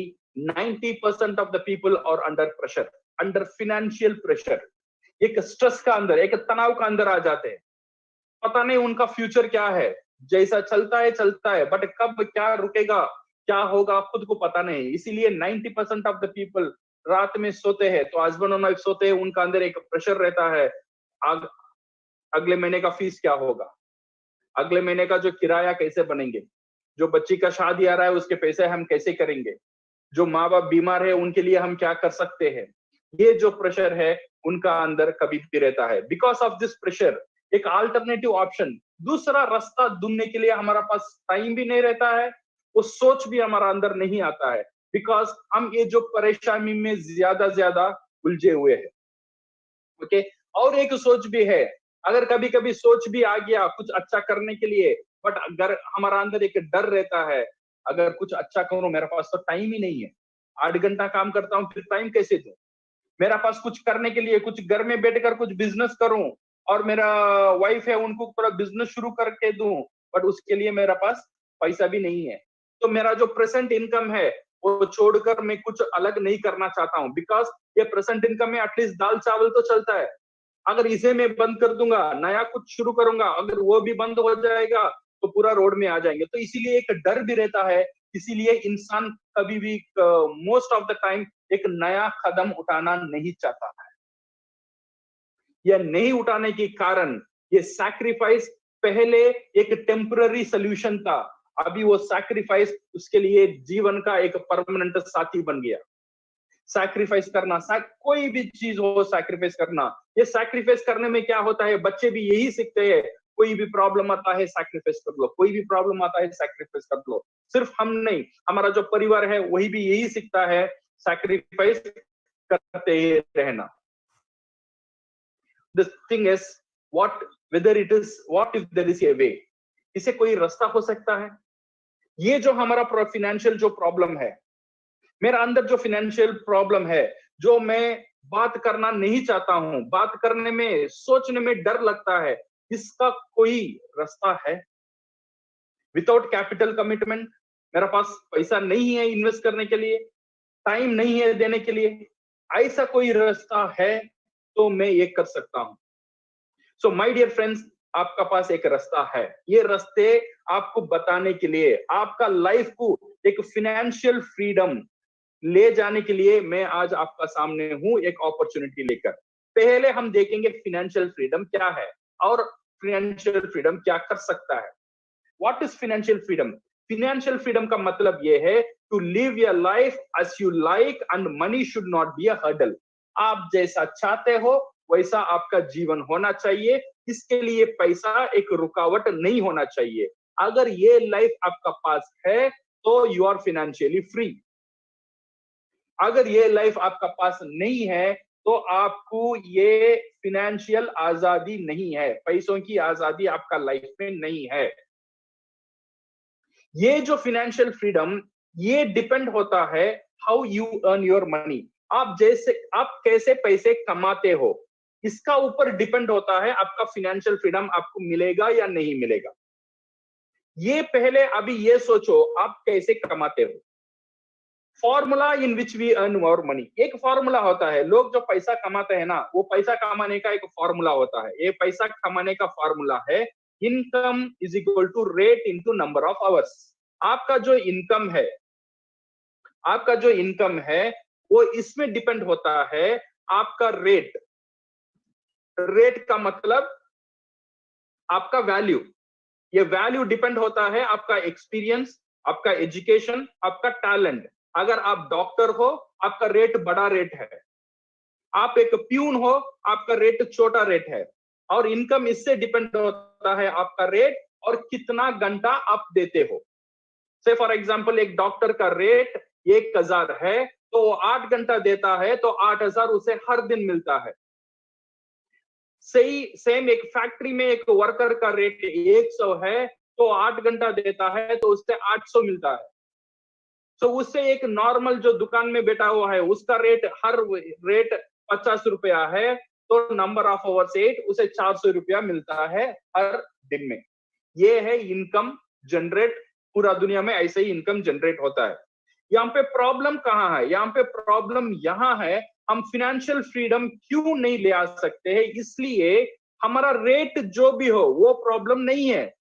90% of the people are under pressure, under financial pressure. एक stress का अंदर, एक तनाव का अंदर आ जाते हैं। पता नहीं उनका फ्यूचर क्या है, जैसा चलता है, बट कब क्या रुकेगा, क्या होगा, खुद को पता नहीं। इसीलिए 90% ऑफ द पीपल रात में सोते हैं, तो हस्बैंड और वाइफ सोते हैं, उनका अंदर एक प्रेशर रहता है। अगले महीने का फीस क्या होगा, अगले महीने का जो किराया कैसे बनेंगे, जो बच्ची का शादी आ रहा है उसके पैसे हम कैसे करेंगे, जो माँ बाप बीमार है उनके लिए हम क्या कर सकते हैं। ये जो प्रेशर है उनका अंदर कभी भी रहता है। बिकॉज ऑफ दिस प्रेशर एक अल्टरनेटिव ऑप्शन, दूसरा रास्ता ढूंढने के लिए हमारा पास टाइम भी नहीं रहता है, वो सोच भी हमारा अंदर नहीं आता है। बिकॉज हम ये जो परेशानी में ज्यादा उलझे हुए हैं। ओके, और एक सोच भी है, अगर कभी कभी सोच भी आ गया कुछ अच्छा करने के लिए, बट अगर हमारा अंदर एक डर रहता है, अगर कुछ अच्छा करूं, मेरे पास तो टाइम ही नहीं है। 8 घंटा काम करता हूं, फिर टाइम कैसे दूं? मेरा पास कुछ करने के लिए, कुछ घर में बैठकर कुछ बिजनेस करूं, और मेरा वाइफ है उनको पूरा बिजनेस शुरू करके दूं, बट उसके लिए मेरा पास पैसा भी नहीं है। तो मेरा जो प्रेजेंट इनकम है वो छोड़कर मैं कुछ अलग नहीं करना चाहता हूं। बिकॉज ये प्रेजेंट इनकम में एटलीस्ट दाल चावल तो चलता है। अगर इसे मैं बंद कर दूंगा, नया कुछ शुरू करूंगा, अगर वो भी बंद हो जाएगा तो पूरा रोड में आ जाएंगे। तो इसीलिए एक डर भी रहता है। इसीलिए इंसान कभी भी मोस्ट ऑफ द टाइम एक नया कदम उठाना नहीं चाहता है। यह नहीं उठाने के कारण ये सैक्रिफाइस पहले एक टेम्पररी सोल्यूशन था, अभी वो सैक्रिफाइस उसके लिए जीवन का एक परमानेंट साथी बन गया। सैक्रिफाइस करना, कोई भी चीज हो सैक्रिफाइस करना। ये सैक्रिफाइस करने में क्या होता है, बच्चे भी यही सीखते हैं। कोई भी प्रॉब्लम आता है सैक्रिफाइस कर लो, कोई भी प्रॉब्लम आता है सैक्रिफाइस कर लो। सिर्फ हम नहीं, हमारा जो परिवार है वही भी यही सीखता है, सैक्रिफाइस करते ही रहना। The thing is, what if there is a way? इसे कोई रास्ता हो सकता है? ये जो हमारा फाइनेंशियल जो प्रॉब्लम है, मेरा अंदर जो फाइनेंशियल प्रॉब्लम है, जो मैं बात करना नहीं चाहता हूं, बात करने में, सोचने में डर लगता है, इसका कोई रास्ता है? विदाउट कैपिटल कमिटमेंट, मेरा पास पैसा नहीं है इन्वेस्ट करने के लिए, टाइम नहीं है देने के लिए, ऐसा कोई रास्ता है तो मैं ये कर सकता हूं। सो माय डियर फ्रेंड्स, आपका पास एक रास्ता है। ये रास्ते आपको बताने के लिए, आपका लाइफ को एक फाइनेंशियल फ्रीडम ले जाने के लिए मैं आज आपका सामने हूं, एक अपॉर्चुनिटी लेकर। पहले हम देखेंगे फाइनेंशियल फ्रीडम क्या है और फाइनेंशियल फ्रीडम क्या कर सकता है। What is financial freedom? Financial freedom का मतलब यह है to live your life as you like and money should not be a hurdle. आप जैसा चाहते हो वैसा आपका जीवन होना चाहिए, इसके लिए पैसा एक रुकावट नहीं होना चाहिए। अगर ये लाइफ आपका पास है तो यू आर फाइनेंशियली फ्री। अगर ये लाइफ आपका पास नहीं है तो आपको ये फाइनेंशियल आजादी नहीं है, पैसों की आजादी आपका लाइफ में नहीं है। ये जो फाइनेंशियल फ्रीडम, ये डिपेंड होता है how you earn your money. आप कैसे पैसे कमाते हो, इसका ऊपर डिपेंड होता है आपका फाइनेंशियल फ्रीडम आपको मिलेगा या नहीं मिलेगा। ये पहले अभी ये सोचो आप कैसे कमाते हो। Formula in which we earn our money, एक फॉर्मूला होता है। लोग जो पैसा कमाते हैं ना, वो पैसा कमाने का एक फॉर्मूला होता है। ये पैसा कमाने का फॉर्मूला है income is equal to rate into number of hours. आपका जो इनकम है वो इसमें डिपेंड होता है आपका रेट। रेट का मतलब आपका वैल्यू। ये वैल्यू डिपेंड होता है आपका एक्सपीरियंस, आपका एजुकेशन, आपका टैलेंट। अगर आप डॉक्टर हो, आपका रेट बड़ा रेट है। आप एक प्यून हो, आपका रेट छोटा रेट है। और इनकम इससे डिपेंड होता है आपका रेट और कितना घंटा आप देते हो। से फॉर एग्जांपल एक डॉक्टर का रेट 1000 है, तो वो 8 घंटा देता है तो 8000 उसे हर दिन मिलता है। सेम एक फैक्ट्री में एक वर्कर का रेट 100 है, तो 8 घंटा देता है तो उससे 800 मिलता है। तो उससे एक नॉर्मल जो दुकान में बैठा हुआ है उसका रेट 50 रुपया है, तो नंबर ऑफ आवर्स 8, उसे 400 रुपया मिलता है हर दिन में। ये है इनकम जनरेट। पूरा दुनिया में ऐसे ही इनकम जनरेट होता है। यहाँ पे प्रॉब्लम कहाँ है? यहाँ पे प्रॉब्लम यहाँ है, हम फाइनेंशियल फ्रीडम क्यों नहीं ले आ सकते हैं? इसलिए हमारा रेट जो भी हो वो प्रॉब्लम नहीं है।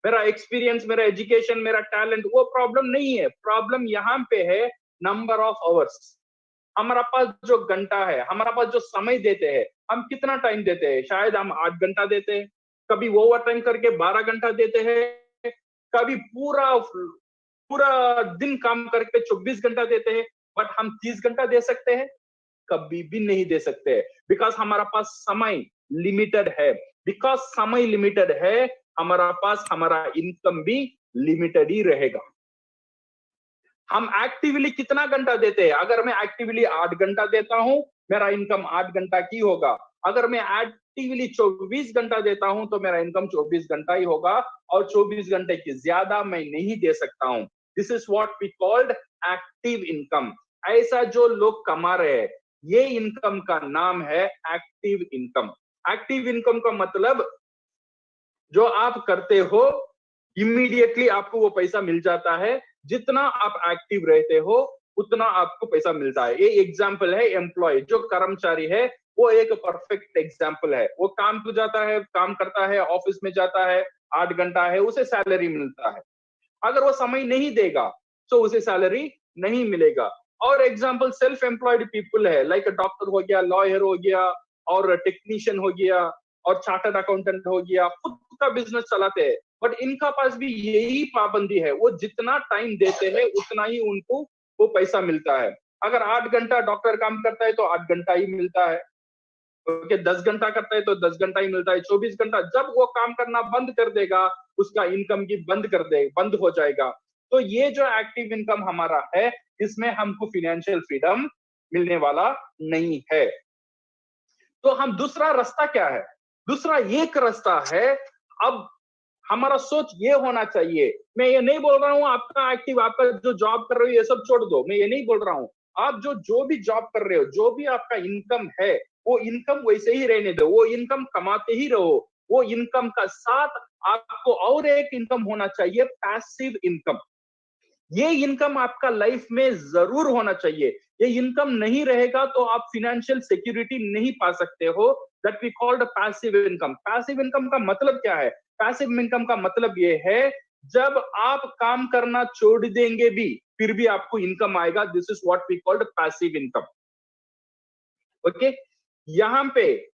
मेरा एक्सपीरियंस, मेरा एजुकेशन, मेरा टैलेंट, वो प्रॉब्लम नहीं है। प्रॉब्लम यहाँ पे है नंबर ऑफ आवर्स। हमारा पास जो घंटा है, हमारा पास जो समय देते हैं, हम कितना टाइम देते हैं? शायद हम 8 घंटा देते हैं, कभी ओवर टाइम करके 12 घंटा देते हैं, कभी पूरा दिन काम करके 24 घंटा देते हैं। बट हम 30 घंटा दे सकते हैं? कभी भी नहीं दे सकते, बिकॉज हमारा पास समय लिमिटेड है। बिकॉज समय लिमिटेड है, हमारा पास हमारा इनकम भी लिमिटेड ही रहेगा। हम एक्टिवली कितना घंटा देते हैं? अगर मैं एक्टिवली 8 घंटा देता हूं, मेरा इनकम 8 घंटा की होगा। अगर मैं एक्टिवली 24 घंटा देता हूं तो मेरा इनकम 24 घंटा ही होगा, और 24 घंटे की ज्यादा मैं नहीं दे सकता हूं। This is what we called active income. ऐसा जो लोग कमा रहे हैं, ये इनकम का नाम है एक्टिव इनकम। एक्टिव इनकम का मतलब जो आप करते हो इमीडिएटली आपको वो पैसा मिल जाता है। जितना आप एक्टिव रहते हो उतना आपको पैसा मिलता है। ये एग्जांपल है एम्प्लॉय, जो कर्मचारी है वो एक परफेक्ट एग्जांपल है। वो काम पे जाता है, काम करता है, ऑफिस में जाता है, 8 घंटा है, उसे सैलरी मिलता है। अगर वो समय नहीं देगा तो उसे सैलरी नहीं मिलेगा। और एग्जांपल सेल्फ एम्प्लॉयड पीपल है, लाइक डॉक्टर हो गया, लॉयर हो गया, और टेक्नीशियन हो गया, और चार्टर्ड अकाउंटेंट हो गया, खुद का बिजनेस चलाते हैं। बट इनका पास भी यही पाबंदी है, वो जितना टाइम देते हैं उतना ही उनको वो पैसा मिलता है। अगर 8 घंटा डॉक्टर काम करता है तो 8 घंटा ही मिलता है। ओके, 10 घंटा करता है तो 10 घंटा ही मिलता है। 24 घंटा जब वो काम करना बंद कर देगा, उसका इनकम की बंद हो जाएगा। तो ये जो एक्टिव इनकम हमारा है, इसमें हमको फाइनेंशियल फ्रीडम मिलने वाला नहीं है। तो हम दूसरा रास्ता क्या है? दूसरा एक रास्ता है। अब हमारा सोच ये होना चाहिए, मैं ये नहीं बोल रहा हूं आपका एक्टिव, आपका जो जॉब कर रहे हो ये सब छोड़ दो, मैं ये नहीं बोल रहा हूं। आप जो भी जॉब कर रहे हो, जो भी आपका इनकम है, वो इनकम वैसे ही रहने दो, वो इनकम कमाते ही रहो। वो इनकम का साथ आपको और एक इनकम होना चाहिए, पैसिव इनकम। ये इनकम आपका लाइफ में जरूर होना चाहिए। ये इनकम नहीं रहेगा तो आप फाइनेंशियल सिक्योरिटी नहीं पा सकते हो। That we called passive income. Passive income का मतलब क्या है? पैसिव इनकम का मतलब ये है, जब आप काम करना छोड़ देंगे भी, फिर भी आपको इनकम आएगा। This is what we called passive income. Okay, यहां पे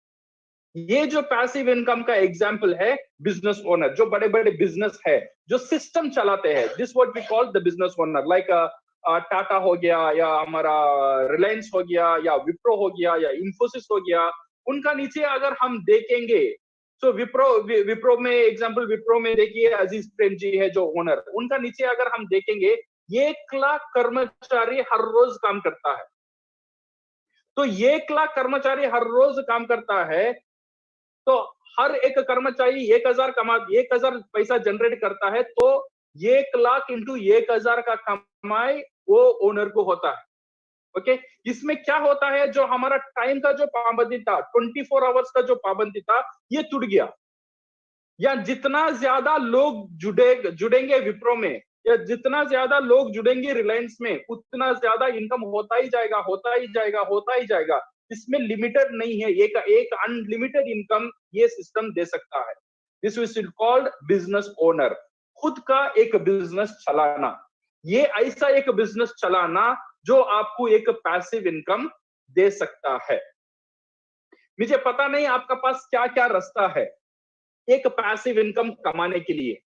ये जो पैसिव इनकम का एग्जांपल है, बिजनेस ओनर, जो बड़े बड़े बिजनेस है, जो सिस्टम चलाते हैं, this what we call the business owner. Like Tata हो गया, या हमारा रिलायंस हो गया, या विप्रो हो गया, या इंफोसिस हो गया। उनका नीचे अगर हम देखेंगे तो विप्रो में एग्जांपल, विप्रो में देखिए अजीज प्रेम जी है जो ओनर। उनका नीचे अगर हम देखेंगे, 1 लाख कर्मचारी हर रोज काम करता है। तो 1 लाख कर्मचारी हर रोज काम करता है, तो हर एक कर्मचारी 1000 पैसा जनरेट करता है, तो 1 लाख इंटू 1000 का कमाई वो ओनर को होता है। ओके, इसमें क्या होता है, जो हमारा टाइम का जो पाबंदी था, 24 आवर्स का जो पाबंदी था, ये टूट गया। या जितना ज्यादा लोग जुड़ेंगे विप्रो में, या जितना ज्यादा लोग जुड़ेंगे रिलायंस में, उतना ज्यादा इनकम होता ही जाएगा, होता ही जाएगा, होता ही जाएगा। इसमें लिमिटेड नहीं है, एक अनलिमिटेड इनकम ये सिस्टम दे सकता है। This is called business owner. खुद का एक बिजनेस चलाना, ये ऐसा एक बिजनेस चलाना जो आपको एक पैसिव इनकम दे सकता है। मुझे पता नहीं आपका पास क्या क्या रास्ता है एक पैसिव इनकम कमाने के लिए,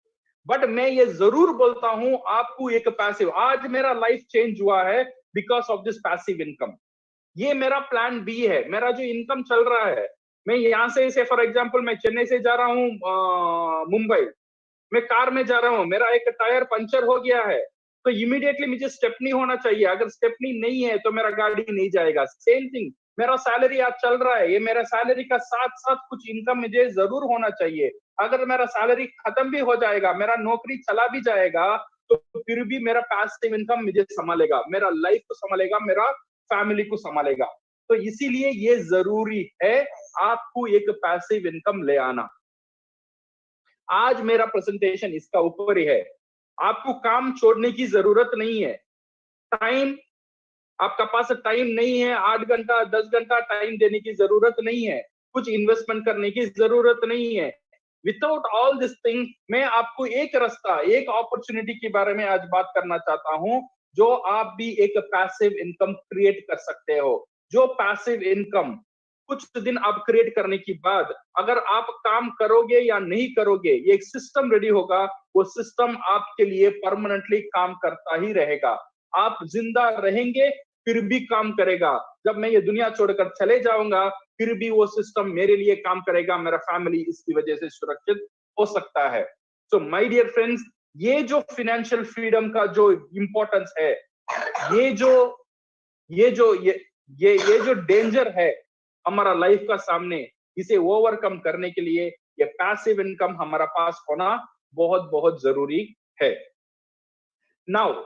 बट मैं ये जरूर बोलता हूं आपको एक पैसिव, आज मेरा लाइफ चेंज हुआ है because of this passive income. ये मेरा प्लान बी है। मेरा जो इनकम चल रहा है, मैं यहां से फॉर एग्जांपल मैं चेन्नई से जा रहा हूं मुंबई, मैं कार में जा रहा हूं, मेरा एक टायर पंचर हो गया है, तो इमीडिएटली मुझे स्टेपनी होना चाहिए। अगर स्टेपनी नहीं है तो मेरा गाड़ी नहीं जाएगा। सेम थिंग, मेरा सैलरी आज चल रहा है, ये मेरा सैलरी का साथ साथ कुछ इनकम मुझे जरूर होना चाहिए। अगर मेरा सैलरी खत्म भी हो जाएगा, मेरा नौकरी चला भी जाएगा, तो फिर भी मेरा पैसिव इनकम मुझे संभालेगा, मेरा लाइफ को संभालेगा, मेरा फैमिली को संभालेगा। तो इसीलिए ये जरूरी है आपको एक पैसिव इनकम ले आना। आज मेरा प्रेजेंटेशन इसका ऊपर ही है। आपको काम छोड़ने की जरूरत नहीं है। टाइम, आपका पास टाइम नहीं है, 8 घंटा 10 घंटा टाइम देने की जरूरत नहीं है, कुछ इन्वेस्टमेंट करने की जरूरत नहीं है। विदाउट ऑल दिस थिंग, मैं आपको एक रास्ता, एक अपॉर्चुनिटी के बारे में आज बात करना चाहता हूं, जो आप भी एक पैसिव इनकम क्रिएट कर सकते हो। जो पैसिव इनकम कुछ दिन आप क्रिएट करने के बाद, अगर आप काम करोगे या नहीं करोगे, ये एक सिस्टम रेडी होगा, वो सिस्टम आपके लिए परमानेंटली काम करता ही रहेगा। आप जिंदा रहेंगे फिर भी काम करेगा। जब मैं ये दुनिया छोड़कर चले जाऊंगा, फिर भी वो सिस्टम मेरे लिए काम करेगा, मेरा फैमिली इसकी वजह से सुरक्षित हो सकता है। सो माय डियर फ्रेंड्स, ये जो फाइनेंशियल फ्रीडम का जो इंपॉर्टेंस है, ये जो डेंजर है हमारा लाइफ का सामने, इसे ओवरकम करने के लिए ये पैसिव इनकम हमारा पास होना बहुत बहुत जरूरी है। नाउ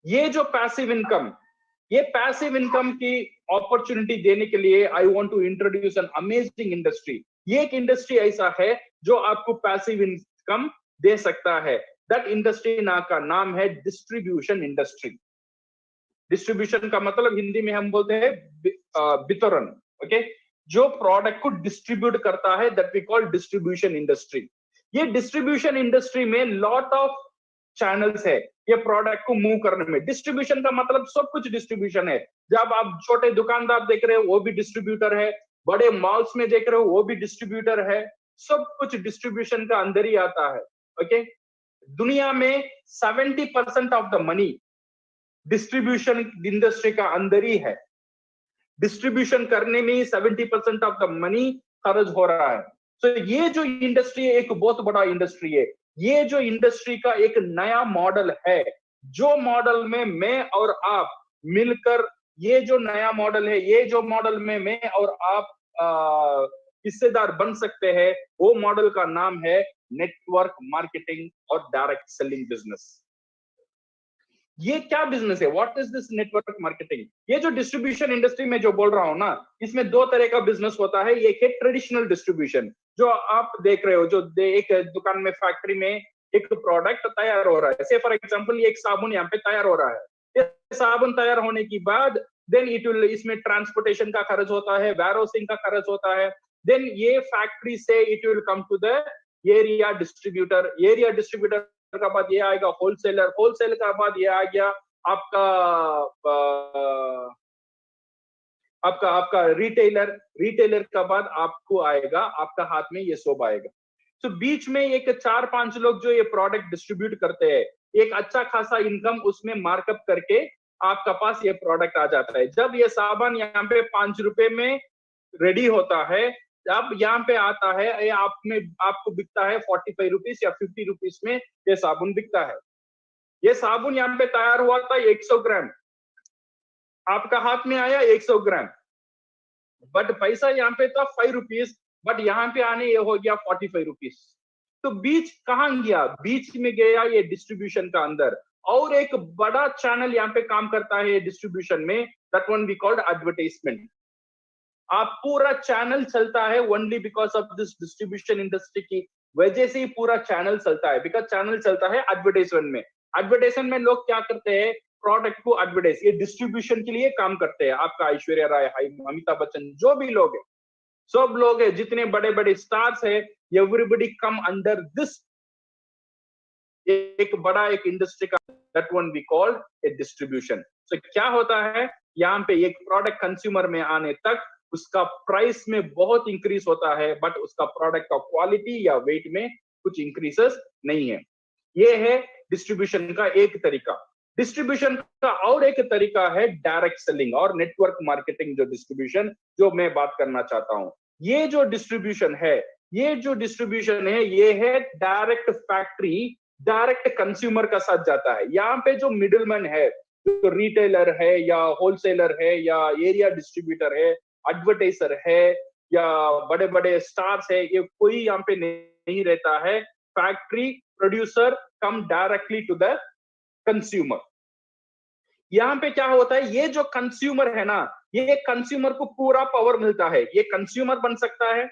ये जो पैसिव इनकम, ये पैसिव इनकम की अपॉर्चुनिटी देने के लिए I want to introduce an amazing industry. ये एक इंडस्ट्री ऐसा है जो आपको पैसिव इनकम दे सकता है। दैट इंडस्ट्री का नाम है डिस्ट्रीब्यूशन इंडस्ट्री। डिस्ट्रीब्यूशन का मतलब हिंदी में हम बोलते हैं वितरण। ओके, जो प्रोडक्ट को डिस्ट्रीब्यूट करता है, that we call distribution industry. ये डिस्ट्रीब्यूशन इंडस्ट्री में लॉट ऑफ चैनल्स है ये प्रोडक्ट को मूव करने में। डिस्ट्रीब्यूशन का मतलब सब कुछ डिस्ट्रीब्यूशन है। जब आप छोटे दुकानदार देख रहे हो वो भी डिस्ट्रीब्यूटर है, बड़े मॉल्स में देख रहे हो वो भी डिस्ट्रीब्यूटर है, सब कुछ डिस्ट्रीब्यूशन का अंदर ही आता है। ओके, दुनिया में 70% of the money distribution industry का अंदर ही है। डिस्ट्रीब्यूशन करने में 70% ऑफ द मनी खर्च हो रहा है। तो ये जो इंडस्ट्री है एक बहुत बड़ा इंडस्ट्री है। ये जो इंडस्ट्री का एक नया मॉडल है, जो मॉडल में मैं और आप मिलकर, ये जो नया मॉडल है, ये जो मॉडल में मैं और आप हिस्सेदार बन सकते हैं, वो मॉडल का नाम है नेटवर्क मार्केटिंग और डायरेक्ट सेलिंग बिजनेस। ये क्या बिजनेस है? What is this network marketing? ये जो डिस्ट्रीब्यूशन इंडस्ट्री में जो बोल रहा हूं ना, इसमें दो तरह का बिजनेस होता है। एक है ट्रेडिशनल डिस्ट्रीब्यूशन, जो आप देख रहे हो, जो एक दुकान में, फैक्ट्री में एक प्रोडक्ट तैयार हो रहा है। से फॉर एग्जांपल ये एक साबुन यहाँ पे तैयार हो रहा है। ये साबुन तैयार होने के बाद देन इट विल, इसमें ट्रांसपोर्टेशन का खर्च होता है, वेयरहाउसिंग का खर्च होता है। देन ये फैक्ट्री से it will come to the area distributor. Area distributor का बाद ये आएगा होलसेलर। होलसेल का बाद ये आ गया आपका रिटेलर। रिटेलर का बाद आपको आएगा, आपका हाथ में ये सोप आएगा। तो बीच में एक 4-5 लोग जो ये प्रोडक्ट डिस्ट्रीब्यूट करते हैं, एक अच्छा खासा इनकम उसमें मार्कअप करके आपका पास ये प्रोडक्ट आ जाता है। जब ये साबुन यहाँ पे 5 रुपए में रेडी होता है, अब यहाँ पे आता है, ये आपको बिकता है 45 रुपीज या 50 रुपीज में ये साबुन बिकता है। ये साबुन यहाँ पे तैयार हुआ था 100 ग्राम, आपका हाथ में आया 100 ग्राम, बट पैसा यहाँ पे था 5 रुपीज, बट यहाँ पे आने ये हो गया 45 रुपीज। तो बीच कहाँ गया? बीच में गया ये डिस्ट्रीब्यूशन का अंदर, और एक बड़ा चैनल यहाँ पे काम करता है डिस्ट्रीब्यूशन में, that one we called advertisement. आप पूरा चैनल चलता है only because of this distribution industry की वजह से ही पूरा चैनल चलता है, बिकॉज चैनल चलता है एडवर्टाइजमेंट में। एडवर्टाइजमेंट में लोग क्या करते हैं? प्रोडक्ट को एडवर्टाइज, ये डिस्ट्रीब्यूशन के लिए काम करते हैं। आपका ऐश्वर्या राय, अमिताभ बच्चन, जो भी लोग हैं, सब लोग हैं, जितने बड़े बड़े स्टार्स है, एवरीबडी कम अंडर दिस एक बड़ा एक इंडस्ट्री का, that one we called a distribution. So क्या होता है यहाँ पे? एक प्रोडक्ट कंज्यूमर में आने तक उसका प्राइस में बहुत इंक्रीज होता है, बट उसका प्रोडक्ट का क्वालिटी या वेट में कुछ इंक्रीजेस नहीं है। ये है डिस्ट्रीब्यूशन का एक तरीका। डिस्ट्रीब्यूशन का और एक तरीका है डायरेक्ट सेलिंग और नेटवर्क मार्केटिंग, जो डिस्ट्रीब्यूशन जो मैं बात करना चाहता हूं। ये जो डिस्ट्रीब्यूशन है, ये है डायरेक्ट फैक्ट्री, डायरेक्ट कंज्यूमर का साथ जाता है। यहाँ पे जो मिडिलमैन है, जो रिटेलर है या होलसेलर है या एरिया डिस्ट्रीब्यूटर है, एडवर्टाइजर है या बड़े बड़े स्टार्स है, ये कोई यहाँ पे नहीं रहता है। Factory producer come directly to the consumer. यहाँ पे क्या होता है? ये जो कंज्यूमर है ना, ये कंज्यूमर को पूरा पावर मिलता है। ये कंज्यूमर बन सकता है।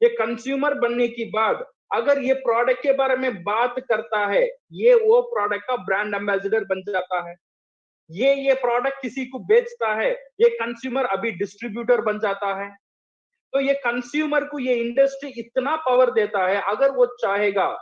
ये कंज्यूमर बनने के बाद अगर ये प्रोडक्ट के बारे में बात करता है, ये वो प्रोडक्ट का ब्रांड एम्बेसडर बन जाता है। ये प्रोडक्ट किसी को बेचता है, ये कंज्यूमर अभी डिस्ट्रीब्यूटर बन जाता है। तो ये कंज्यूमर को ये इंडस्ट्री इतना पावर देता है, अगर वो चाहेगा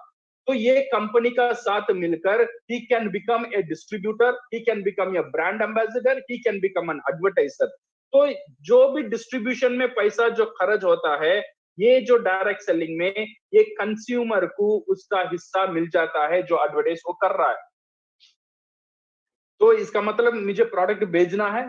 तो ये कंपनी का साथ मिलकर he can become A distributor, he can become A brand ambassador, he can become an advertiser. तो जो भी डिस्ट्रीब्यूशन में पैसा जो खर्च होता है, ये जो डायरेक्ट सेलिंग में, ये कंज्यूमर को उसका हिस्सा मिल जाता है जो एडवर्टाइज वो कर रहा है। तो इसका मतलब मुझे प्रोडक्ट बेचना है,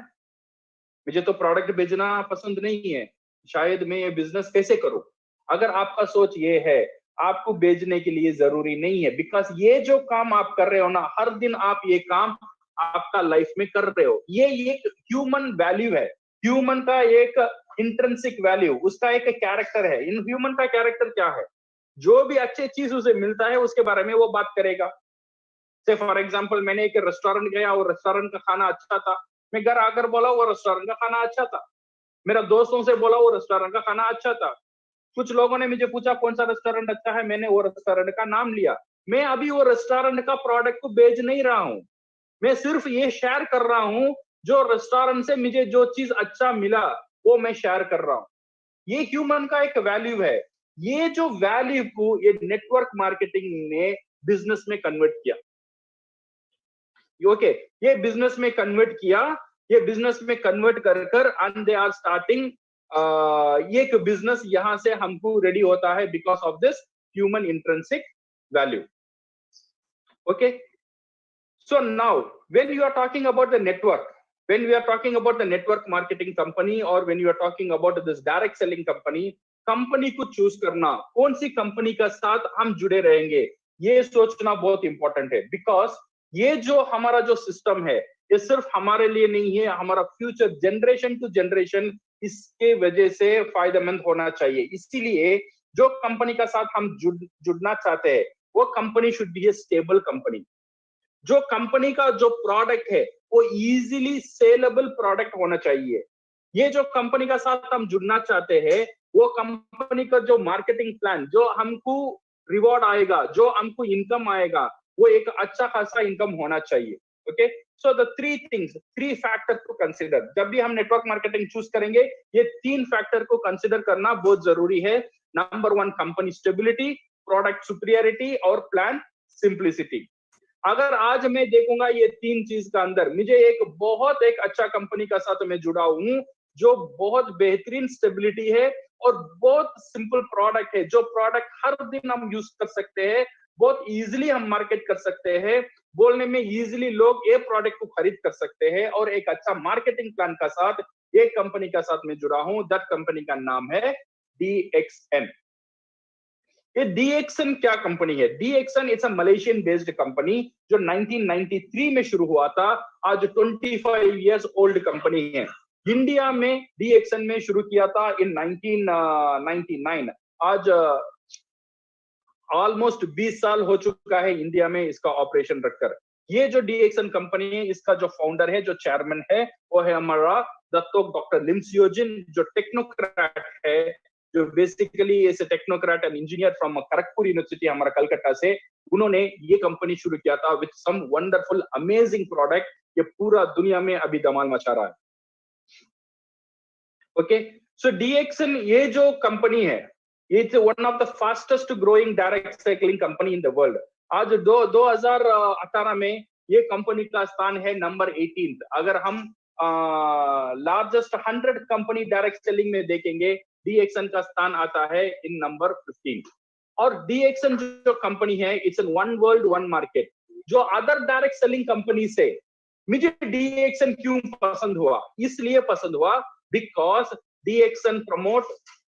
मुझे तो प्रोडक्ट बेचना पसंद नहीं है, शायद मैं ये बिजनेस कैसे करूं? अगर आपका सोच ये है, आपको बेचने के लिए जरूरी नहीं है, बिकॉज ये जो काम आप कर रहे हो ना, हर दिन आप ये काम आपका लाइफ में कर रहे हो, ये एक ह्यूमन वैल्यू है, ह्यूमन का एक इंट्रिंसिक वैल्यू, उसका एक कैरेक्टर है। इन ह्यूमन का कैरेक्टर क्या है? जो भी अच्छी चीज उसे मिलता है उसके बारे में वो बात करेगा। से फॉर एग्जाम्पल, मैंने एक रेस्टोरेंट गया और रेस्टोरेंट का खाना अच्छा था, मैं घर आकर बोला वो रेस्टोरेंट का खाना अच्छा था। मेरा दोस्तों से बोला वो रेस्टोरेंट का खाना अच्छा था। कुछ लोगों ने मुझे पूछा कौन सा रेस्टोरेंट अच्छा है, मैंने वो रेस्टोरेंट का नाम लिया। मैं अभी वो रेस्टोरेंट का प्रोडक्ट को बेच नहीं रहा हूँ, मैं सिर्फ ये शेयर कर रहा हूँ, जो रेस्टोरेंट से मुझे जो चीज अच्छा मिला वो मैं शेयर कर रहा हूँ। ये ह्यूमन का एक वैल्यू है। ये जो वैल्यू को ये नेटवर्क मार्केटिंग ने बिजनेस में कन्वर्ट किया। ओके, ये बिजनेस में कन्वर्ट किया, ये बिजनेस में कन्वर्ट कर कर एंड दे आर स्टार्टिंग ये एक बिजनेस यहां से हमको रेडी होता है because of this human intrinsic value. Okay, so now when you are talking about the network, when we are talking about the network marketing company or when you are talking about this direct selling company, company को choose करना, कौन सी company का साथ हम जुड़े रहेंगे, ये सोचना बहुत इंपॉर्टेंट है। बिकॉज ये जो हमारा जो सिस्टम है, ये सिर्फ हमारे लिए नहीं है, हमारा फ्यूचर जनरेशन टू जनरेशन इसके वजह से फायदेमंद होना चाहिए। इसीलिए जो कंपनी का साथ हम जुड़ना चाहते हैं, वो company should be A stable company. जो कंपनी का जो प्रोडक्ट है वो इजीली सेलेबल प्रोडक्ट होना चाहिए। ये जो कंपनी का साथ हम जुड़ना चाहते हैं, वो कंपनी का जो मार्केटिंग प्लान, जो हमको रिवॉर्ड आएगा, जो हमको इनकम आएगा, वो एक अच्छा खासा इनकम होना चाहिए। Okay, so the three factor to consider. जब भी हम नेटवर्क मार्केटिंग चूज करेंगे, ये 3 फैक्टर को कंसिडर करना बहुत जरूरी है। Number 1 company stability, product superiority और प्लान सिंप्लिसिटी। अगर आज मैं देखूंगा ये 3 चीज का अंदर मुझे एक अच्छा कंपनी का साथ मैं जुड़ा हूं, जो बहुत बेहतरीन स्टेबिलिटी है और बहुत सिंपल प्रोडक्ट है, जो प्रोडक्ट हर दिन हम यूज कर सकते हैं, बहुत इजीली हम मार्केट कर सकते हैं, बोलने में इजीली लोग ये प्रोडक्ट को खरीद कर सकते हैं, और एक अच्छा मार्केटिंग प्लान का साथ एक कंपनी का साथ मैं जुड़ा हूं। दैट कंपनी का नाम है DXN। ये DXN क्या कंपनी है? DXN it's a Malaysian based company जो 1993 में शुरू हुआ था, आज 25 इयर्स ओल्ड कंपनी है। इंडिया में DXN में शुरू किया था इन 1999। आज ऑलमोस्ट 20 साल हो चुका है इंडिया में इसका ऑपरेशन रखकर। ये जो DXN कंपनी है, इसका जो फाउंडर है, जो चेयरमैन है, वो है हमारा दत्तोक डॉक्टर लिम सियोजिन, जो टेक्नोक्रेट है, जो basically is technocrat and engineer from Kharagpur university, हमारा कलकत्ता से। उन्होंने ये कंपनी शुरू किया था with some wonderful amazing product, ये पूरा दुनिया में अभी धमाल मचा रहा है। ओके, सो DXN ये जो कंपनी है, it's one of the fastest growing direct cycling company in the world. आज 2018 में ये कंपनी का स्थान है नंबर 18। अगर हम लार्जेस्ट 100 कंपनी डायरेक्ट सेलिंग में देखेंगे, DXN का स्थान आता है इन नंबर 15। और DXN जो कंपनी है, it's in one world one market. जो अदर डायरेक्ट सेलिंग कंपनी से मुझे DXN क्यों पसंद हुआ? इसलिए पसंद हुआ बिकॉज DXN प्रमोट,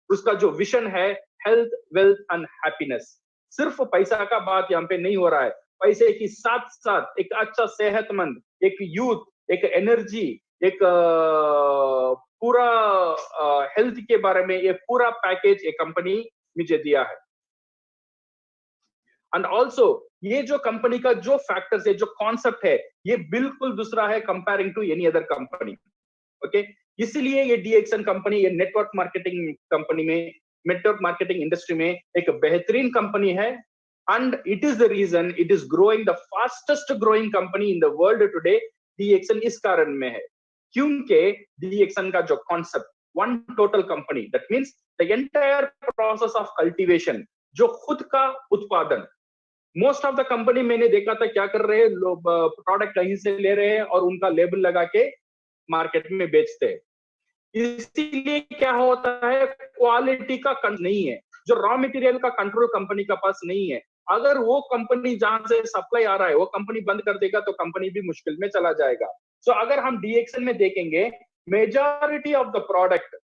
उसका जो विजन है, हेल्थ, वेल्थ एंड हैप्पीनेस। सिर्फ पैसा का बात यहाँ पे नहीं हो रहा है, पैसे के साथ साथ एक अच्छा सेहतमंद, एक यूथ, एक एनर्जी, एक पूरा हेल्थ के बारे में ये पूरा पैकेज ये कंपनी मुझे दिया है। एंड ऑल्सो ये जो कंपनी का जो फैक्टर्स है, जो कॉन्सेप्ट है, ये बिल्कुल दूसरा है comparing to any other company. Okay, इसीलिए ये DXN कंपनी, ये नेटवर्क मार्केटिंग कंपनी में, नेटवर्क मार्केटिंग इंडस्ट्री में एक बेहतरीन कंपनी है। And it is the reason it is growing the fastest growing company in the world today. DXN इस कारण में है क्योंकि DXN का जो concept, one total company, that means the entire process of cultivation, जो खुद का उत्पादन। मोस्ट ऑफ द कंपनी मैंने देखा था क्या कर रहे हैं लोग, प्रोडक्ट कहीं से ले रहे हैं और उनका लेबल लगा के मार्केट में बेचते हैं। इसीलिए क्या होता है, क्वालिटी का नहीं है, जो रॉ मटेरियल का कंट्रोल कंपनी का पास नहीं है। अगर वो कंपनी जहां से सप्लाई आ रहा है वो कंपनी बंद कर देगा तो कंपनी भी मुश्किल में चला जाएगा। सो अगर हम DXN में देखेंगे, मेजॉरिटी ऑफ द प्रोडक्ट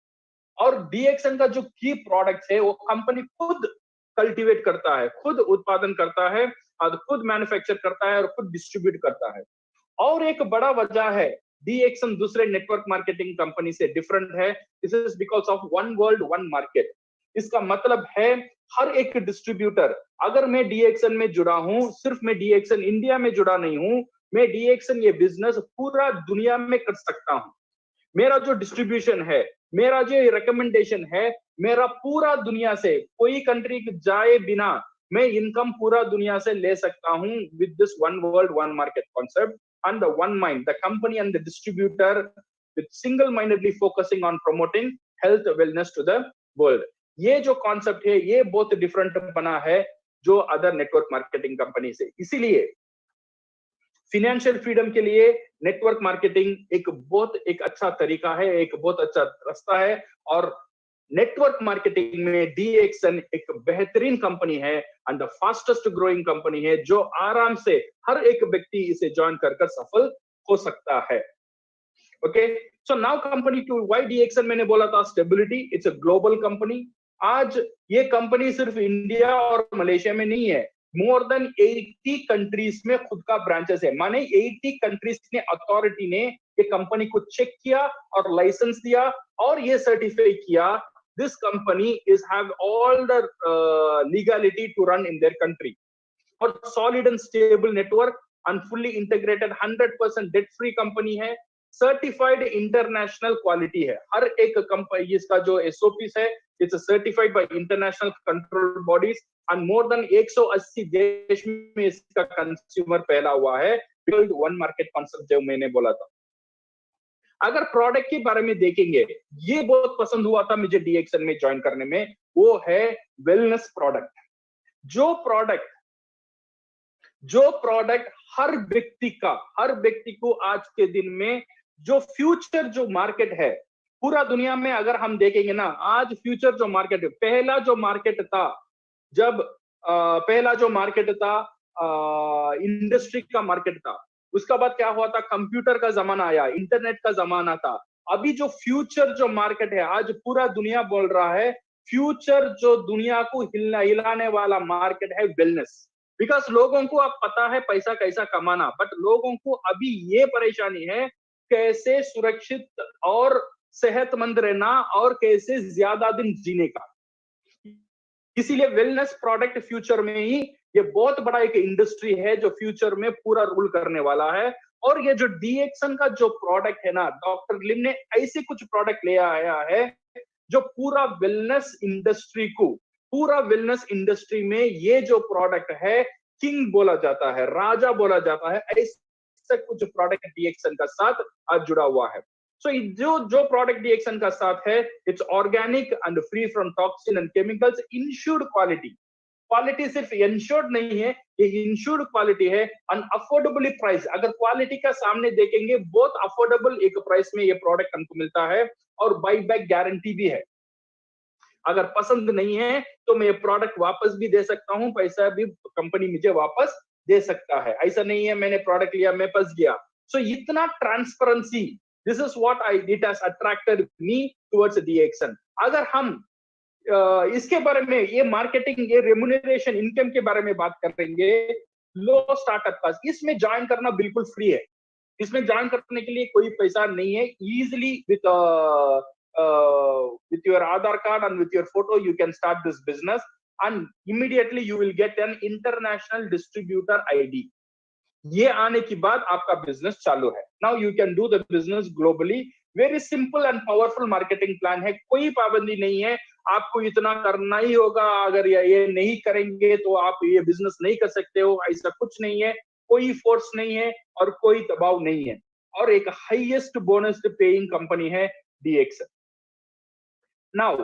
और DXN का जो की प्रोडक्ट है वो कंपनी खुद कल्टीवेट करता है, खुद उत्पादन करता है और खुद मैन्युफैक्चर करता है और खुद डिस्ट्रीब्यूट करता है। और एक बड़ा वजह है DXN दूसरे नेटवर्क मार्केटिंग कंपनी से डिफरेंट है, this is because of one world one market. इसका मतलब है हर एक डिस्ट्रीब्यूटर, अगर मैं DXN में जुड़ा हूं, सिर्फ मैं DXN इंडिया में जुड़ा नहीं हूं, मैं DXN ये बिजनेस पूरा दुनिया में कर सकता हूं। मेरा जो डिस्ट्रीब्यूशन है, मेरा जो रिकमेंडेशन है, मेरा पूरा दुनिया से, कोई कंट्री जाए बिना मैं इनकम पूरा दुनिया से ले सकता हूं with this one world one market concept and the one mind, the company and the distributor with single-mindedly focusing on promoting health wellness to the world. ये जो कॉन्सेप्ट है ये बहुत डिफरेंट बना है जो अदर नेटवर्क मार्केटिंग कंपनी से। इसीलिए फिनेंशियल फ्रीडम के लिए नेटवर्क मार्केटिंग एक अच्छा तरीका है, एक बहुत अच्छा रास्ता है। और नेटवर्क मार्केटिंग में DXN एक बेहतरीन कंपनी है and the fastest growing company है, जो आराम से हर एक व्यक्ति इसे ज्वाइन कर सफल हो सकता है। Okay, so now company to why DXN, मैंने बोला था stability, it's a global company. आज ये कंपनी सिर्फ इंडिया और मलेशिया में नहीं है, मोर देन 80 कंट्रीज में खुद का ब्रांचेस है। माने 80 कंट्रीज ने अथॉरिटी ने ये कंपनी को चेक किया और लाइसेंस दिया और ये सर्टिफाई किया this company is have all the legality to run in their country, और solid and stable network and fully integrated 100% debt free company है, certified international quality है। हर एक कंपनी इसका जो SOPs है, it's certified by international control bodies and more than 180 देश में इसका कंज्यूमर फैला हुआ है। build one market concept जो मैंने बोला था। अगर प्रोडक्ट के बारे में देखेंगे, ये बहुत पसंद हुआ था मुझे DXN में ज्वाइन करने में, वो है वेलनेस प्रोडक्ट। जो प्रोडक्ट हर व्यक्ति को आज के दिन में जो फ्यूचर जो मार्केट है पूरा दुनिया में, अगर हम देखेंगे ना, आज फ्यूचर जो मार्केट है, पहला जो मार्केट था इंडस्ट्री का मार्केट था। उसका बाद क्या हुआ था, कंप्यूटर का जमाना आया, इंटरनेट का जमाना था। अभी जो फ्यूचर जो मार्केट है, आज पूरा दुनिया बोल रहा है फ्यूचर जो दुनिया को हिलाने वाला मार्केट है वेलनेस। बिकॉज लोगों को अब पता है पैसा कैसा कमाना, बट लोगों को अभी ये परेशानी है कैसे सुरक्षित और सेहतमंद रहना और कैसे ज्यादा दिन जीने का। इसीलिए वेलनेस प्रोडक्ट फ्यूचर में ही ये बहुत बड़ा एक इंडस्ट्री है जो फ्यूचर में पूरा रूल करने वाला है। और ये जो डीएक्सन का जो प्रोडक्ट है ना, डॉक्टर लिम ने ऐसे कुछ प्रोडक्ट ले आया है जो पूरा वेलनेस इंडस्ट्री में ये जो प्रोडक्ट है किंग बोला जाता है, राजा बोला जाता है। ऐसा कुछ प्रोडक्ट डीएक्सन का साथ आज जुड़ा हुआ है। सो जो प्रोडक्ट डीएक्सन का साथ है, it's organic and free from toxin and chemicals, insured quality सिर्फ इंश्योर्ड नहीं है, ये इंश्योर्ड क्वालिटी है, एंड अफोर्डेबली प्राइस। अगर क्वालिटी का सामने देखेंगे बहुत अफोर्डेबल एक प्राइस में ये प्रोडक्ट हमको मिलता है, और बाई बैक गारंटी भी है। अगर पसंद नहीं है तो मैं ये प्रोडक्ट वापस भी दे सकता हूं, पैसा भी कंपनी मुझे वापस दे सकता है। ऐसा नहीं है मैंने प्रोडक्ट लिया मैं फंस गया। सो इतना transparency, this is what it has attracted me towards DXN. अगर हम इसके बारे में, ये मार्केटिंग, ये रेम्यूनरेशन इनकम के बारे में बात करेंगे, लो स्टार्टअप का, इसमें ज्वाइन करना बिल्कुल फ्री है। इसमें ज्वाइन करने के लिए कोई पैसा नहीं है। Easily with your Aadhaar card and with your photo you can start this business, and immediately you will get an international distributor ID. ये आने के बाद आपका बिजनेस चालू है। Now you can do the business globally. Very simple and powerful marketing plan है, कोई पाबंदी नहीं है आपको इतना करना ही होगा, अगर ये नहीं करेंगे तो आप ये बिजनेस नहीं कर सकते हो, ऐसा कुछ नहीं है। कोई फोर्स नहीं है और कोई दबाव नहीं है, और एक हाईएस्ट बोनस पेइंग कंपनी है डीएक्सन। नाउ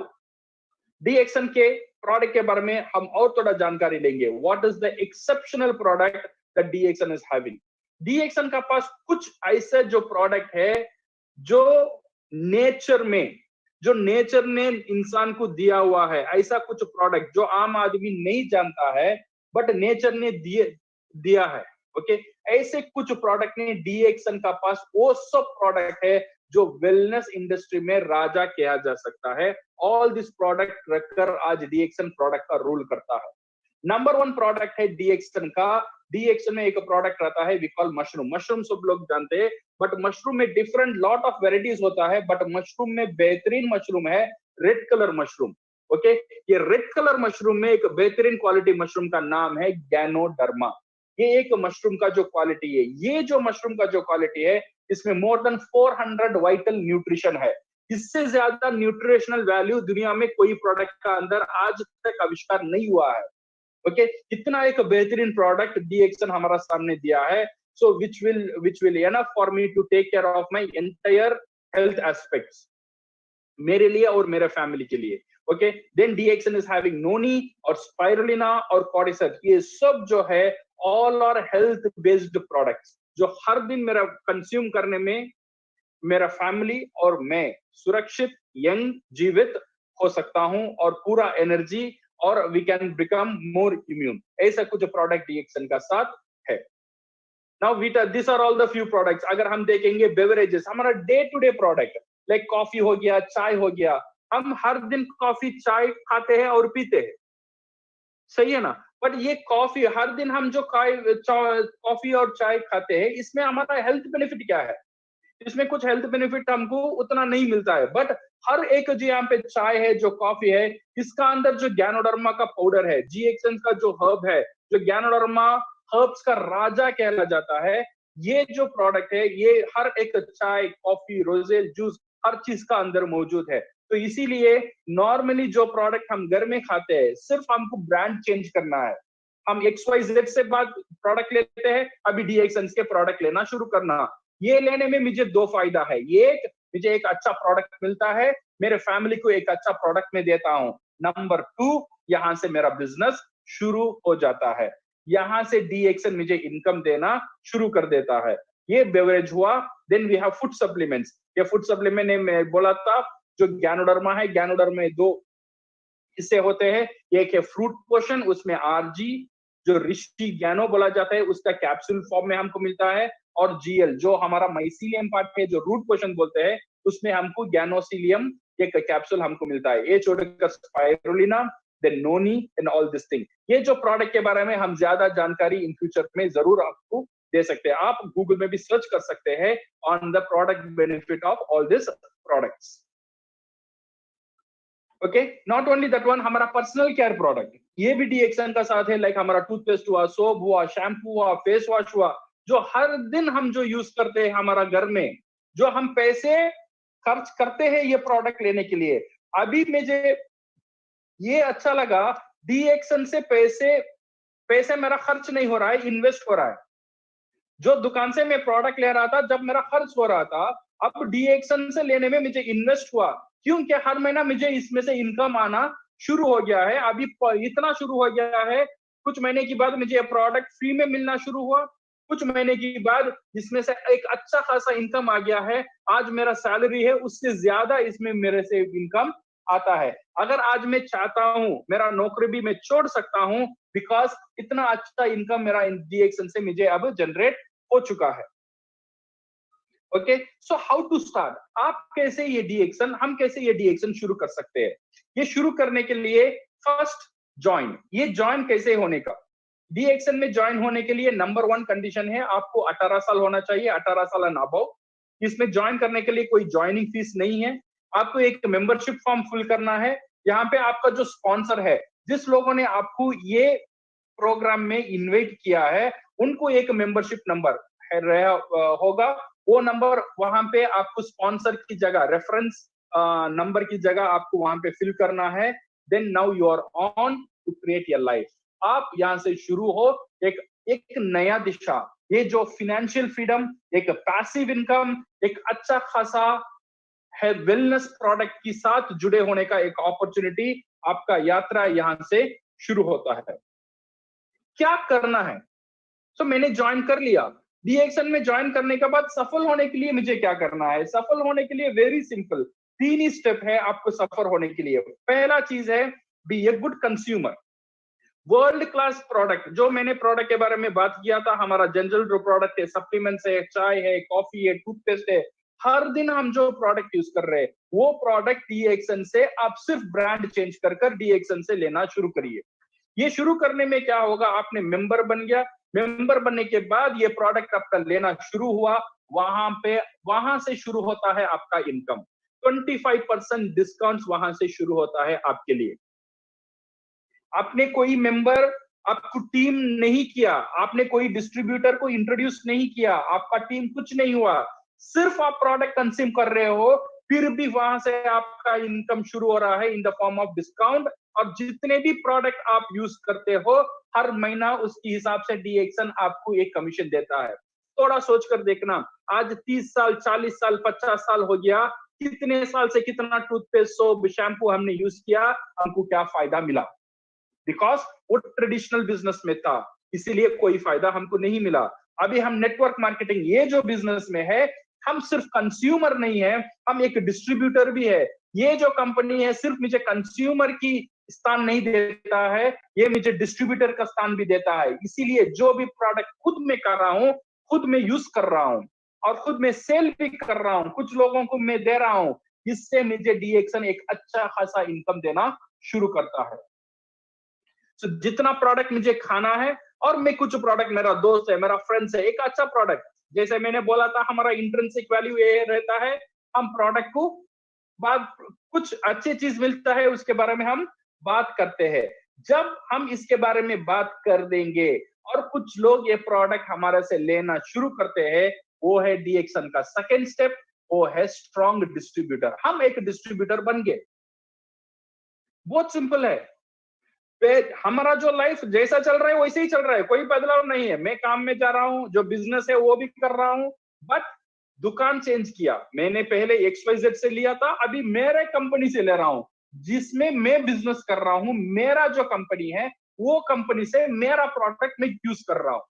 डीएक्सन के प्रोडक्ट के बारे में हम और थोड़ा जानकारी लेंगे। What is the exceptional product that DXN is having. DXN का पास कुछ ऐसे जो प्रोडक्ट है जो नेचर ने इंसान को दिया हुआ है, ऐसा कुछ प्रोडक्ट जो आम आदमी नहीं जानता है बट नेचर ने दिया है। ओके, ऐसे कुछ प्रोडक्ट ने डीएक्सन का पास वो सब प्रोडक्ट है जो वेलनेस इंडस्ट्री में राजा किया जा सकता है। ऑल दिस प्रोडक्ट रखकर आज डीएक्सन प्रोडक्ट का रूल करता है। नंबर 1 प्रोडक्ट है डीएक्सन का। डीएक्सन में एक प्रोडक्ट रहता है वी कॉल मशरूम। मशरूम सब लोग जानते हैं, बट मशरूम में डिफरेंट लॉट ऑफ वेराइटीज होता है, बट मशरूम में बेहतरीन मशरूम है रेड कलर मशरूम। ओके, ये रेड कलर मशरूम में एक बेहतरीन क्वालिटी मशरूम का नाम है गैनोडर्मा। ये एक मशरूम का जो क्वालिटी है, ये जो मशरूम का जो क्वालिटी है, इसमें मोर देन 400 वाइटल न्यूट्रिशन है। इससे ज्यादा न्यूट्रिशनल वैल्यू दुनिया में कोई प्रोडक्ट का अंदर आज तक आविष्कार नहीं हुआ है। ओके, इतना एक बेहतरीन प्रोडक्ट डीएक्सन हमारा सामने दिया है। सो which will enough for me to take care of my entire health aspects, मेरे लिए और मेरे फैमिली के लिए। Okay, then DXN is having noni और स्पाइरुलिना और कॉर्डिसेप्स। ये सब जो है all are health based products जो हर दिन मेरा कंज्यूम करने में मेरा फैमिली और मैं सुरक्षित, यंग, जीवित हो सकता हूं, और पूरा एनर्जी, और we can become more immune. ऐसा कुछ प्रोडक्ट डीएक्सन का साथ है। Now this are all the few products. अगर हम देखेंगे बेवरेजेस, हमारा day to day product like coffee हो गया, चाय हो गया। हम हर दिन कॉफी चाय खाते हैं और पीते हैं, सही है ना? बट ये कॉफी हर दिन हम जो कॉफी और चाय खाते हैं, इसमें हमारा हेल्थ बेनिफिट क्या है? इसमें कुछ हेल्थ बेनिफिट हमको उतना नहीं मिलता है, बट हर एक जो यहाँ पे चाय है, जो कॉफी है, इसका अंदर जो गैनोडर्मा का पाउडर है, डीएक्सन का जो हर्ब है, जो गैनोडर्मा हर्ब्स का राजा कहला जाता है, ये जो प्रोडक्ट है, ये हर एक चाय, कॉफी, रोजेल, जूस, हर चीज का अंदर मौजूद है। तो इसीलिए नॉर्मली जो प्रोडक्ट हम घर में खाते हैं, सिर्फ हमको ब्रांड चेंज करना है। हम XYZ से बाद प्रोडक्ट लेते हैं, अभी डीएक्सन के प्रोडक्ट लेना शुरू करना। ये लेने में मुझे 2 फायदा है। एक, मुझे एक अच्छा प्रोडक्ट मिलता है, मेरे फैमिली को एक अच्छा प्रोडक्ट में देता हूं। नंबर 2, यहां से मेरा बिजनेस शुरू हो जाता है। यहां से डीएक्सन मुझे इनकम देना शुरू कर देता है। ये बेवरेज हुआ। Then we have food supplements. ये फूड सप्लीमेंट ने मैं बोला था, जो गैनोडर्मा है, गैनोडर्मा में 2 हिस्से होते हैं। एक है फ्रूट पोशन, उसमें RG जो ऋषि गैनो बोला जाता है, उसका कैप्सूल फॉर्म में हमको मिलता है, और GL जो हमारा माइसीलियम पार्ट है, जो रूट पोशन बोलते हैं, उसमें हमको गैनोसिलियम एक कैप्सूल हमको मिलता है, ए छोटा spirulina, then noni and all this thing. ये जो प्रोडक्ट के बारे में हम ज्यादा जानकारी इन फ्यूचर में जरूर आपको दे सकते हैं। आप गूगल में भी सर्च कर सकते हैं on the product benefit of all this products. Okay, not only that one, हमारा पर्सनल केयर प्रोडक्ट ये भी डीएक्सन का साथ है। लाइक हमारा टूथपेस्ट हुआ, सोप हुआ, शैम्पू हुआ, फेस वॉश हुआ, जो हर दिन हम जो यूज करते हैं हमारा घर में, जो हम पैसे खर्च करते हैं ये प्रोडक्ट लेने के लिए। अभी मुझे ये अच्छा लगा, डीएक्सन से पैसे मेरा खर्च नहीं हो रहा है, इन्वेस्ट हो रहा है। जो दुकान से मैं प्रोडक्ट ले रहा था जब मेरा खर्च हो रहा था, अब डीएक्सन से लेने में मुझे इन्वेस्ट हुआ, क्योंकि हर महीना मुझे इसमें से इनकम आना शुरू हो गया है। अभी इतना शुरू हो गया है, कुछ महीने के बाद मुझे ये प्रोडक्ट फ्री में मिलना शुरू हुआ, कुछ महीने के बाद इसमें से एक अच्छा खासा इनकम आ गया है। आज मेरा सैलरी है उससे ज्यादा इसमें मेरे से इनकम आता है। अगर आज मैं चाहता हूं मेरा नौकरी भी मैं छोड़ सकता हूं, बिकॉज इतना अच्छा इनकम मेरा डीएक्सन से मुझे अब जनरेट हो चुका है। Okay, so how to start, आप कैसे ये डीएक्सन, हम कैसे ये डीएक्सन शुरू कर सकते हैं? ये शुरू करने के लिए फर्स्ट ज्वाइन, ये ज्वाइन कैसे होने का, डीएक्सन में ज्वाइन होने के लिए नंबर 1 कंडीशन है आपको 18 साल होना चाहिए, 18 साल एंड अबव। इसमें ज्वाइन करने के लिए कोई ज्वाइनिंग फीस नहीं है। आपको एक मेंबरशिप फॉर्म फिल करना है। यहाँ पे आपका जो स्पॉन्सर है, जिस लोगों ने आपको ये प्रोग्राम में इन्वाइट किया है, उनको एक मेंबरशिप नंबर होगा। वो नंबर वहां पे आपको स्पॉन्सर की जगह, रेफरेंस नंबर की जगह आपको वहां पे फिल करना है। Then now you are on to create your life. आप यहां से शुरू हो एक नया दिशा। ये जो फाइनेंशियल फ्रीडम, एक पैसिव इनकम, एक अच्छा खासा है वेलनेस प्रोडक्ट के साथ जुड़े होने का एक अपॉर्चुनिटी, आपका यात्रा यहां से शुरू होता है। क्या करना है? तो मैंने ज्वाइन कर लिया। डीएक्सन में ज्वाइन करने के बाद सफल होने के लिए मुझे क्या करना है? सफल होने के लिए वेरी सिंपल 3 ही स्टेप है आपको सफल होने के लिए। पहला चीज है be a good consumer. World class product, जो मैंने प्रोडक्ट के बारे में बात किया था, हमारा जनरल जो प्रोडक्ट है, सप्लीमेंट्स है, चाय है, कॉफी है, टूथपेस्ट है, हर दिन हम जो प्रोडक्ट यूज कर रहे हैं वो प्रोडक्ट डीएक्सन से आप सिर्फ ब्रांड चेंज कर डीएक्सन से लेना शुरू करिए। ये शुरू करने में क्या होगा, आपने मेंबर बन गया, मेंबर बनने के बाद ये प्रोडक्ट आपका लेना शुरू हुआ, वहां से शुरू होता है आपका इनकम। 25% डिस्काउंट वहां से शुरू होता है आपके लिए। आपने कोई मेंबर, आपको टीम नहीं किया, आपने कोई डिस्ट्रीब्यूटर को इंट्रोड्यूस नहीं किया, आपका टीम कुछ नहीं हुआ, सिर्फ आप प्रोडक्ट कंज्यूम कर रहे हो, फिर भी वहां से आपका इनकम शुरू हो रहा है in the form of discount. और जितने भी प्रोडक्ट आप यूज करते हो हर महीना उसके हिसाब से डीएक्सन आपको एक कमीशन देता है। थोड़ा सोच कर देखना, आज 30 साल, 40 साल, 50 साल हो गया, कितने साल से कितना टूथपेस्ट, सोप, शैम्पू हमने यूज किया, हमको क्या फायदा मिला? बिकॉज वो ट्रेडिशनल बिजनेस में था, इसीलिए कोई फायदा हमको नहीं मिला। अभी हम नेटवर्क मार्केटिंग, ये जो बिजनेस में है, हम सिर्फ कंज्यूमर नहीं है, हम एक डिस्ट्रीब्यूटर भी है। ये जो कंपनी है सिर्फ मुझे कंज्यूमर की स्थान नहीं देता है, ये मुझे डिस्ट्रीब्यूटर का स्थान भी देता है। इसीलिए जो भी प्रोडक्ट खुद में कर रहा हूं, खुद में यूज कर रहा हूं और खुद में सेल भी कर रहा हूं, कुछ लोगों को मैं दे रहा हूं, इससे मुझे डीएक्सन एक अच्छा खासा इनकम देना शुरू करता है। तो जितना प्रोडक्ट मुझे खाना है, और मैं कुछ प्रोडक्ट, मेरा दोस्त है, मेरा फ्रेंड्स है, एक अच्छा प्रोडक्ट, जैसे मैंने बोला था हमारा इंट्रिंसिक वैल्यू ये रहता है, हम प्रोडक्ट को बाद कुछ अच्छी चीज मिलता है उसके बारे में हम बात करते हैं। जब हम इसके बारे में बात कर देंगे और कुछ लोग ये प्रोडक्ट हमारे से लेना शुरू करते हैं, वो है डीएक्सन का सेकेंड स्टेप, वो है स्ट्रॉन्ग डिस्ट्रीब्यूटर। हम एक डिस्ट्रीब्यूटर बन गए, बहुत सिंपल है। हमारा जो लाइफ जैसा चल रहा है वैसे ही चल रहा है, कोई बदलाव नहीं है। मैं काम में जा रहा हूँ, जो बिजनेस है वो भी कर रहा हूँ, बट दुकान चेंज किया। मैंने पहले XYZ से लिया था, अभी मेरे कंपनी से ले रहा हूँ, जिसमें मैं बिजनेस कर रहा हूँ। मेरा जो कंपनी है वो कंपनी से मेरा प्रोडक्ट मैं यूज कर रहा हूँ।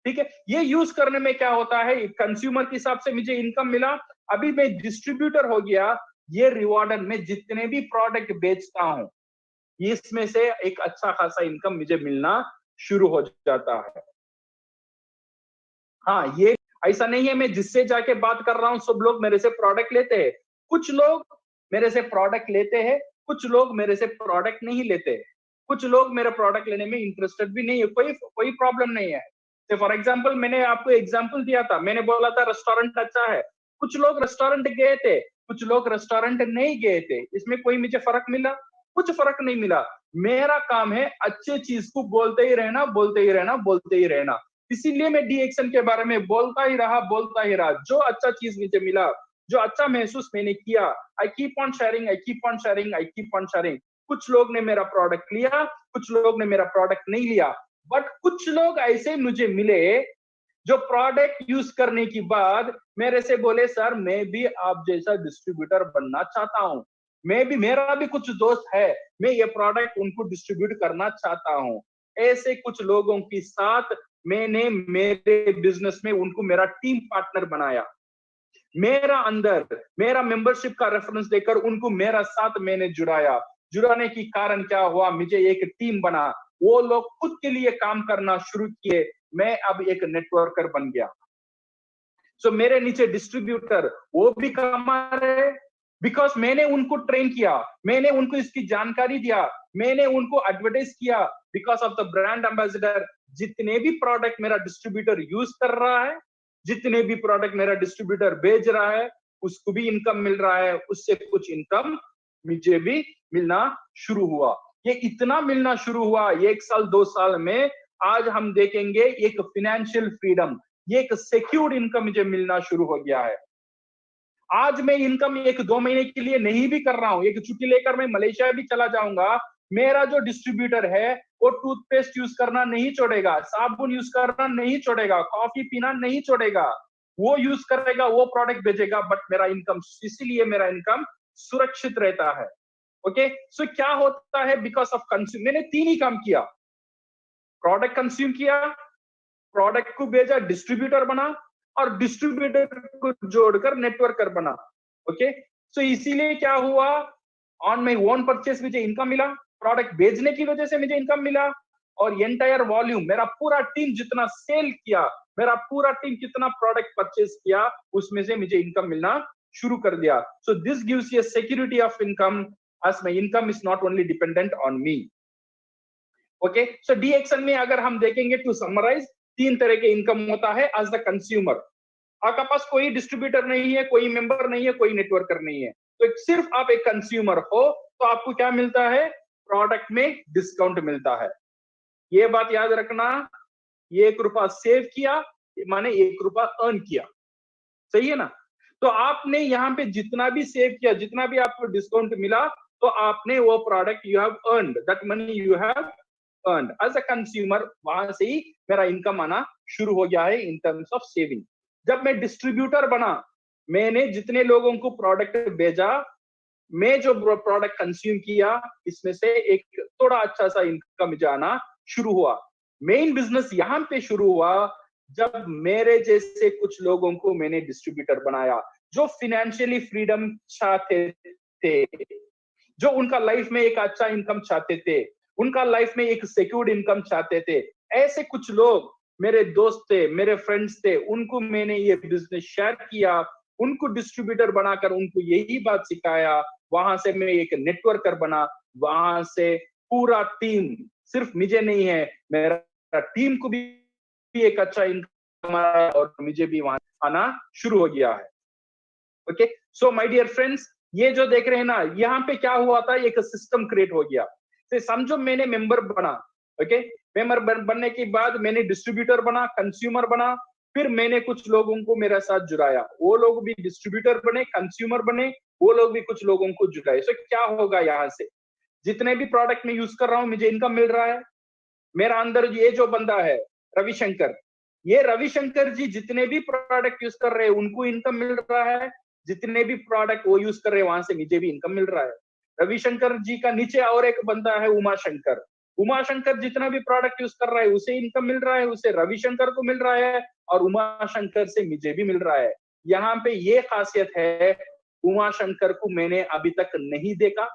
ठीक है, ये यूज करने में क्या होता है, कंज्यूमर के हिसाब से मुझे इनकम मिला, अभी मैं डिस्ट्रीब्यूटर हो गया। ये रिवॉर्ड में जितने भी प्रोडक्ट बेचता हूं, इसमें से एक अच्छा खासा इनकम मुझे मिलना शुरू हो जाता है। हाँ, ये ऐसा नहीं है मैं जिससे जाके बात कर रहा हूं सब लोग मेरे से प्रोडक्ट लेते हैं। कुछ लोग मेरे से प्रोडक्ट लेते हैं, कुछ लोग मेरे से प्रोडक्ट नहीं लेते, कुछ लोग मेरा प्रोडक्ट लेने में इंटरेस्टेड भी नहीं है, कोई प्रॉब्लम नहीं है। तो फॉर एग्जांपल मैंने आपको एग्जांपल दिया था, मैंने बोला था रेस्टोरेंट अच्छा है, कुछ लोग रेस्टोरेंट गए थे, कुछ लोग रेस्टोरेंट नहीं गए थे, इसमें कोई मुझे फर्क मिला? कुछ फर्क नहीं मिला। मेरा काम है अच्छे चीज को बोलते ही रहना, बोलते ही रहना, बोलते ही रहना। इसीलिए मैं डी एक्शन के बारे में बोलता ही रहा। जो अच्छा चीज मुझे मिला, जो अच्छा महसूस मैंने किया, I keep on sharing, I keep on sharing, I keep on sharing. कुछ लोग ने मेरा प्रोडक्ट लिया, कुछ लोग ने मेरा प्रोडक्ट नहीं लिया, बट कुछ लोग ऐसे मुझे मिले जो प्रोडक्ट यूज करने के बाद मेरे से बोले, सर मैं भी आप जैसा डिस्ट्रीब्यूटर बनना चाहता हूं, मेरा भी कुछ दोस्त है, मैं ये प्रोडक्ट उनको डिस्ट्रीब्यूट करना चाहता हूं। ऐसे कुछ लोगों के साथ मैंने मेरे बिजनेस में उनको मेरा टीम पार्टनर बनाया। मेरा मेंबरशिप का रेफरेंस देकर उनको मेरा साथ मैंने जुड़ाने की कारण क्या हुआ, मुझे एक टीम बना, वो लोग खुद के लिए काम करना शुरू किए, मैं अब एक नेटवर्कर बन गया। सो मेरे नीचे डिस्ट्रीब्यूटर वो भी कमा रहे, बिकॉज मैंने उनको ट्रेन किया, मैंने उनको इसकी जानकारी दिया, मैंने उनको एडवर्टाइज किया, because of the brand ambassador. जितने भी प्रोडक्ट मेरा डिस्ट्रीब्यूटर यूज कर रहा है, जितने भी प्रोडक्ट मेरा डिस्ट्रीब्यूटर बेच रहा है, उसको भी इनकम मिल रहा है, उससे कुछ इनकम मुझे भी मिलना शुरू हुआ। ये इतना मिलना शुरू हुआ 1 साल 2 साल में, आज हम देखेंगे एक फाइनेंशियल फ्रीडम, ये एक सिक्योर्ड इनकम मुझे मिलना शुरू हो गया है। आज मैं इनकम 1-2 महीने के लिए नहीं भी कर रहा हूं, एक छुट्टी लेकर मैं मलेशिया भी चला जाऊंगा, मेरा जो डिस्ट्रीब्यूटर है वो टूथपेस्ट यूज करना नहीं छोड़ेगा, साबुन यूज करना नहीं छोड़ेगा, कॉफी पीना नहीं छोड़ेगा, वो यूज करेगा, वो प्रोडक्ट बेचेगा, बट मेरा इनकम, इसीलिए मेरा इनकम सुरक्षित रहता है। ओके, सो क्या होता है, बिकॉज ऑफ कंज्यूम, मैंने 3 ही काम किया, प्रोडक्ट कंज्यूम किया, प्रोडक्ट को भेजा, डिस्ट्रीब्यूटर बना, और डिस्ट्रीब्यूटर को जोड़कर नेटवर्कर बना। ओके, सो इसीलिए क्या हुआ, ऑन माई ओन परचेस मुझे इनकम मिला, प्रोडक्ट भेजने की वजह से मुझे इनकम मिला, और एंटायर वॉल्यूम, मेरा पूरा टीम जितना सेल किया, मेरा पूरा टीम कितना प्रोडक्ट परचेस किया, उसमें से मुझे इनकम मिलना शुरू कर दिया। So this gives you security of income, as my income is not only dependent on me. Okay, so D action में अगर हम देखेंगे, टू समराइज, 3 तरह के इनकम होता है एज द कंज्यूमर। आपके पास कोई डिस्ट्रीब्यूटर नहीं है, कोई मेंबर नहीं है, कोई नेटवर्कर नहीं है, तो सिर्फ आप एक कंज्यूमर हो, तो आपको क्या मिलता है, प्रोडक्ट में डिस्काउंट मिलता है। ये बात याद रखना, ये ₹1 सेव किया माने ₹1 अर्न किया, सही है ना? तो आपने यहाँ पे जितना भी सेव किया, जितना भी आपको डिस्काउंट मिला, तो आपने वो product you have earned, that money you have earned as a consumer. वहां से ही मेरा इनकम आना शुरू हो गया है इन टर्म्स ऑफ सेविंग। जब मैं डिस्ट्रीब्यूटर बना, मैंने जितने लोगों को प्रोडक्ट भेजा, मैं जो प्रोडक्ट कंज्यूम किया, इसमें से एक थोड़ा अच्छा सा इनकम मुझे आना शुरू हुआ। मेन बिजनेस यहाँ पे शुरू हुआ जब मेरे जैसे कुछ लोगों को मैंने डिस्ट्रीब्यूटर बनाया, जो फाइनेंशियली फ्रीडम चाहते थे, जो उनका लाइफ में एक अच्छा इनकम चाहते थे, उनका लाइफ में एक सिक्योर्ड इनकम चाहते थे। ऐसे कुछ लोग मेरे दोस्त थे, मेरे फ्रेंड्स थे, उनको मैंने ये बिजनेस शेयर किया, उनको डिस्ट्रीब्यूटर बनाकर उनको यही बात सिखाया। वहां से मैं एक नेटवर्कर बना, वहां से पूरा टीम, सिर्फ मुझे नहीं है, मेरा टीम को भी एक अच्छा इनकम आया और मुझे भी वहां आना शुरू हो गया है। Okay, so my dear friends, ये जो देख रहे हैं ना, यहाँ पे क्या हुआ था, एक सिस्टम क्रिएट हो गया। तो समझो मैंने मेंबर बना, ओके, मेंबर बनने के बाद मैंने डिस्ट्रीब्यूटर बना, कंज्यूमर बना, फिर मैंने कुछ लोगों को मेरे साथ जुड़ाया, वो लोग भी डिस्ट्रीब्यूटर बने, कंज्यूमर बने, वो लोग भी कुछ लोगों को जुड़ाए। सो क्या होगा, यहाँ से जितने भी प्रोडक्ट में यूज कर रहा हूँ मुझे इनकम मिल रहा है। मेरा अंदर ये जो बंदा है रविशंकर, ये रविशंकर जी जितने भी प्रोडक्ट यूज कर रहे हैं उनको इनकम मिल रहा है, जितने भी प्रोडक्ट वो यूज कर रहे हैं वहां से मुझे भी इनकम मिल रहा है। रविशंकर जी का नीचे और एक बंदा है उमाशंकर, उमाशंकर जितना भी प्रोडक्ट यूज कर रहा है उसे इनकम मिल रहा है, उसे रविशंकर को मिल रहा है, और उमाशंकर से मुझे भी मिल रहा है। यहाँ पे ये खासियत है, उमाशंकर को मैंने अभी तक नहीं देखा,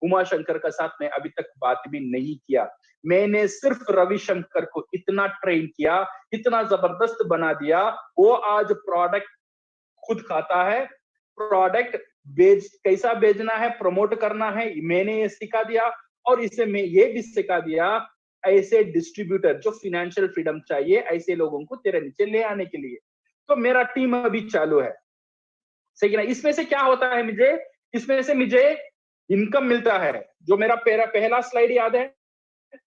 उमाशंकर का साथ में अभी तक बात भी नहीं किया। मैंने सिर्फ रविशंकर को इतना ट्रेन किया, इतना जबरदस्त बना दिया, वो आज प्रोडक्ट खुद खाता है, प्रोडक्ट कैसा भेजना है, प्रमोट करना है, मैंने ये सिखा दिया। और इसे मैं ये भी सिखा दिया, ऐसे डिस्ट्रीब्यूटर जो फाइनेंशियल फ्रीडम चाहिए, ऐसे लोगों को तेरे नीचे ले आने के लिए। तो मेरा टीम अभी चालू है, सही है ना। इसमें से क्या होता है, इसमें से मुझे इनकम मिलता है। जो मेरा पहला स्लाइड याद है,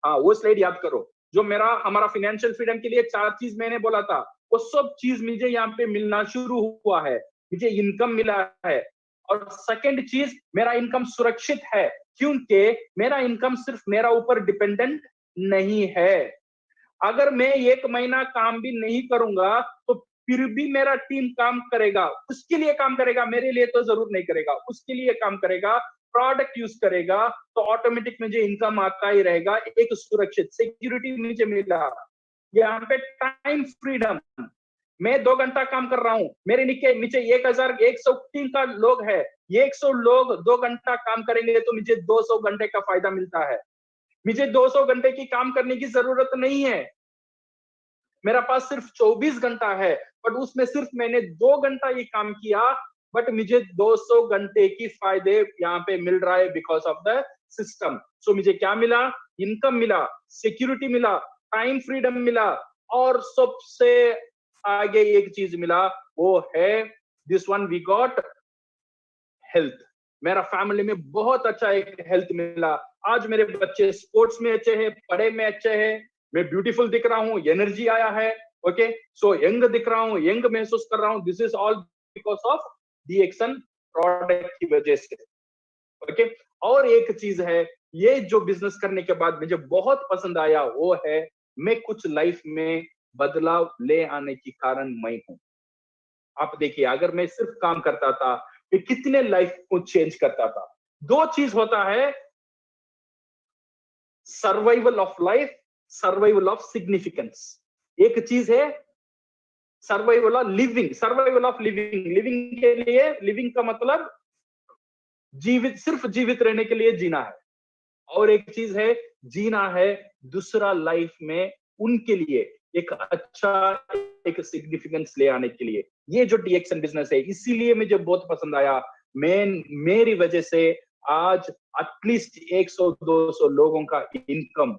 हाँ वो स्लाइड याद करो, जो हमारा फाइनेंशियल फ्रीडम के लिए 4 चीज मैंने बोला था, वो सब चीज मुझे यहाँ पे मिलना शुरू हुआ है। मुझे इनकम मिला है। और सेकंड चीज, मेरा इनकम सुरक्षित है, क्योंकि मेरा इनकम सिर्फ मेरा ऊपर डिपेंडेंट नहीं है। अगर मैं 1 महीना काम भी नहीं करूंगा तो फिर भी मेरा टीम काम करेगा, उसके लिए काम करेगा, मेरे लिए तो जरूर नहीं करेगा, उसके लिए काम करेगा, प्रोडक्ट यूज करेगा, तो ऑटोमेटिक मुझे इनकम आता ही रहेगा। एक सुरक्षित सिक्योरिटी मुझे मिला। यहाँ पे टाइम फ्रीडम, मैं 2 घंटा काम कर रहा हूँ, मेरे नीचे 1103 का लोग है, 100 लोग 2 घंटा काम करेंगे तो मुझे 200 घंटे का फायदा मिलता है। मुझे 200 घंटे की काम करने की जरूरत नहीं है, मेरा पास सिर्फ 24 घंटा है, बट उसमें सिर्फ मैंने 2 घंटा ये काम किया, बट मुझे 200 घंटे की फायदे यहाँ पे मिल रहा है बिकॉज ऑफ द सिस्टम। सो मुझे क्या मिला, इनकम मिला, सिक्योरिटी मिला, टाइम फ्रीडम मिला, और सबसे आगे एक चीज मिला, वो है this one we got health. मेरा फैमिली में बहुत अच्छा एक हेल्थ मिला। आज मेरे बच्चे स्पोर्ट्स में अच्छे हैं, पढ़े में अच्छे हैं, मैं ब्यूटीफुल दिख रहा हूँ, एनर्जी आया है, ओके, सो यंग दिख रहा हूँ, यंग महसूस कर रहा हूँ। This is all because of DXN product की वजह से, ओके। और एक चीज है, ये जो बिजनेस करने के बाद मुझे बहुत पसंद आया, वो है मैं कुछ लाइफ में बदलाव ले आने की कारण मैं हूं। आप देखिए, अगर मैं सिर्फ काम करता था, मैं कितने लाइफ को चेंज करता था। 2 चीज होता है, survival of life, survival of significance. एक चीज है survival of living, survival of living. Living के लिए, लिविंग का मतलब सिर्फ जीवित रहने के लिए जीना है। और एक चीज है, जीना है दूसरा लाइफ में उनके लिए एक अच्छा, एक सिग्निफिकेंस ले आने के लिए। ये जो DXN बिजनेस है, इसीलिए मुझे बहुत पसंद आया। मेरी वजह से आज एटलीस्ट 100-200 लोगों का इनकम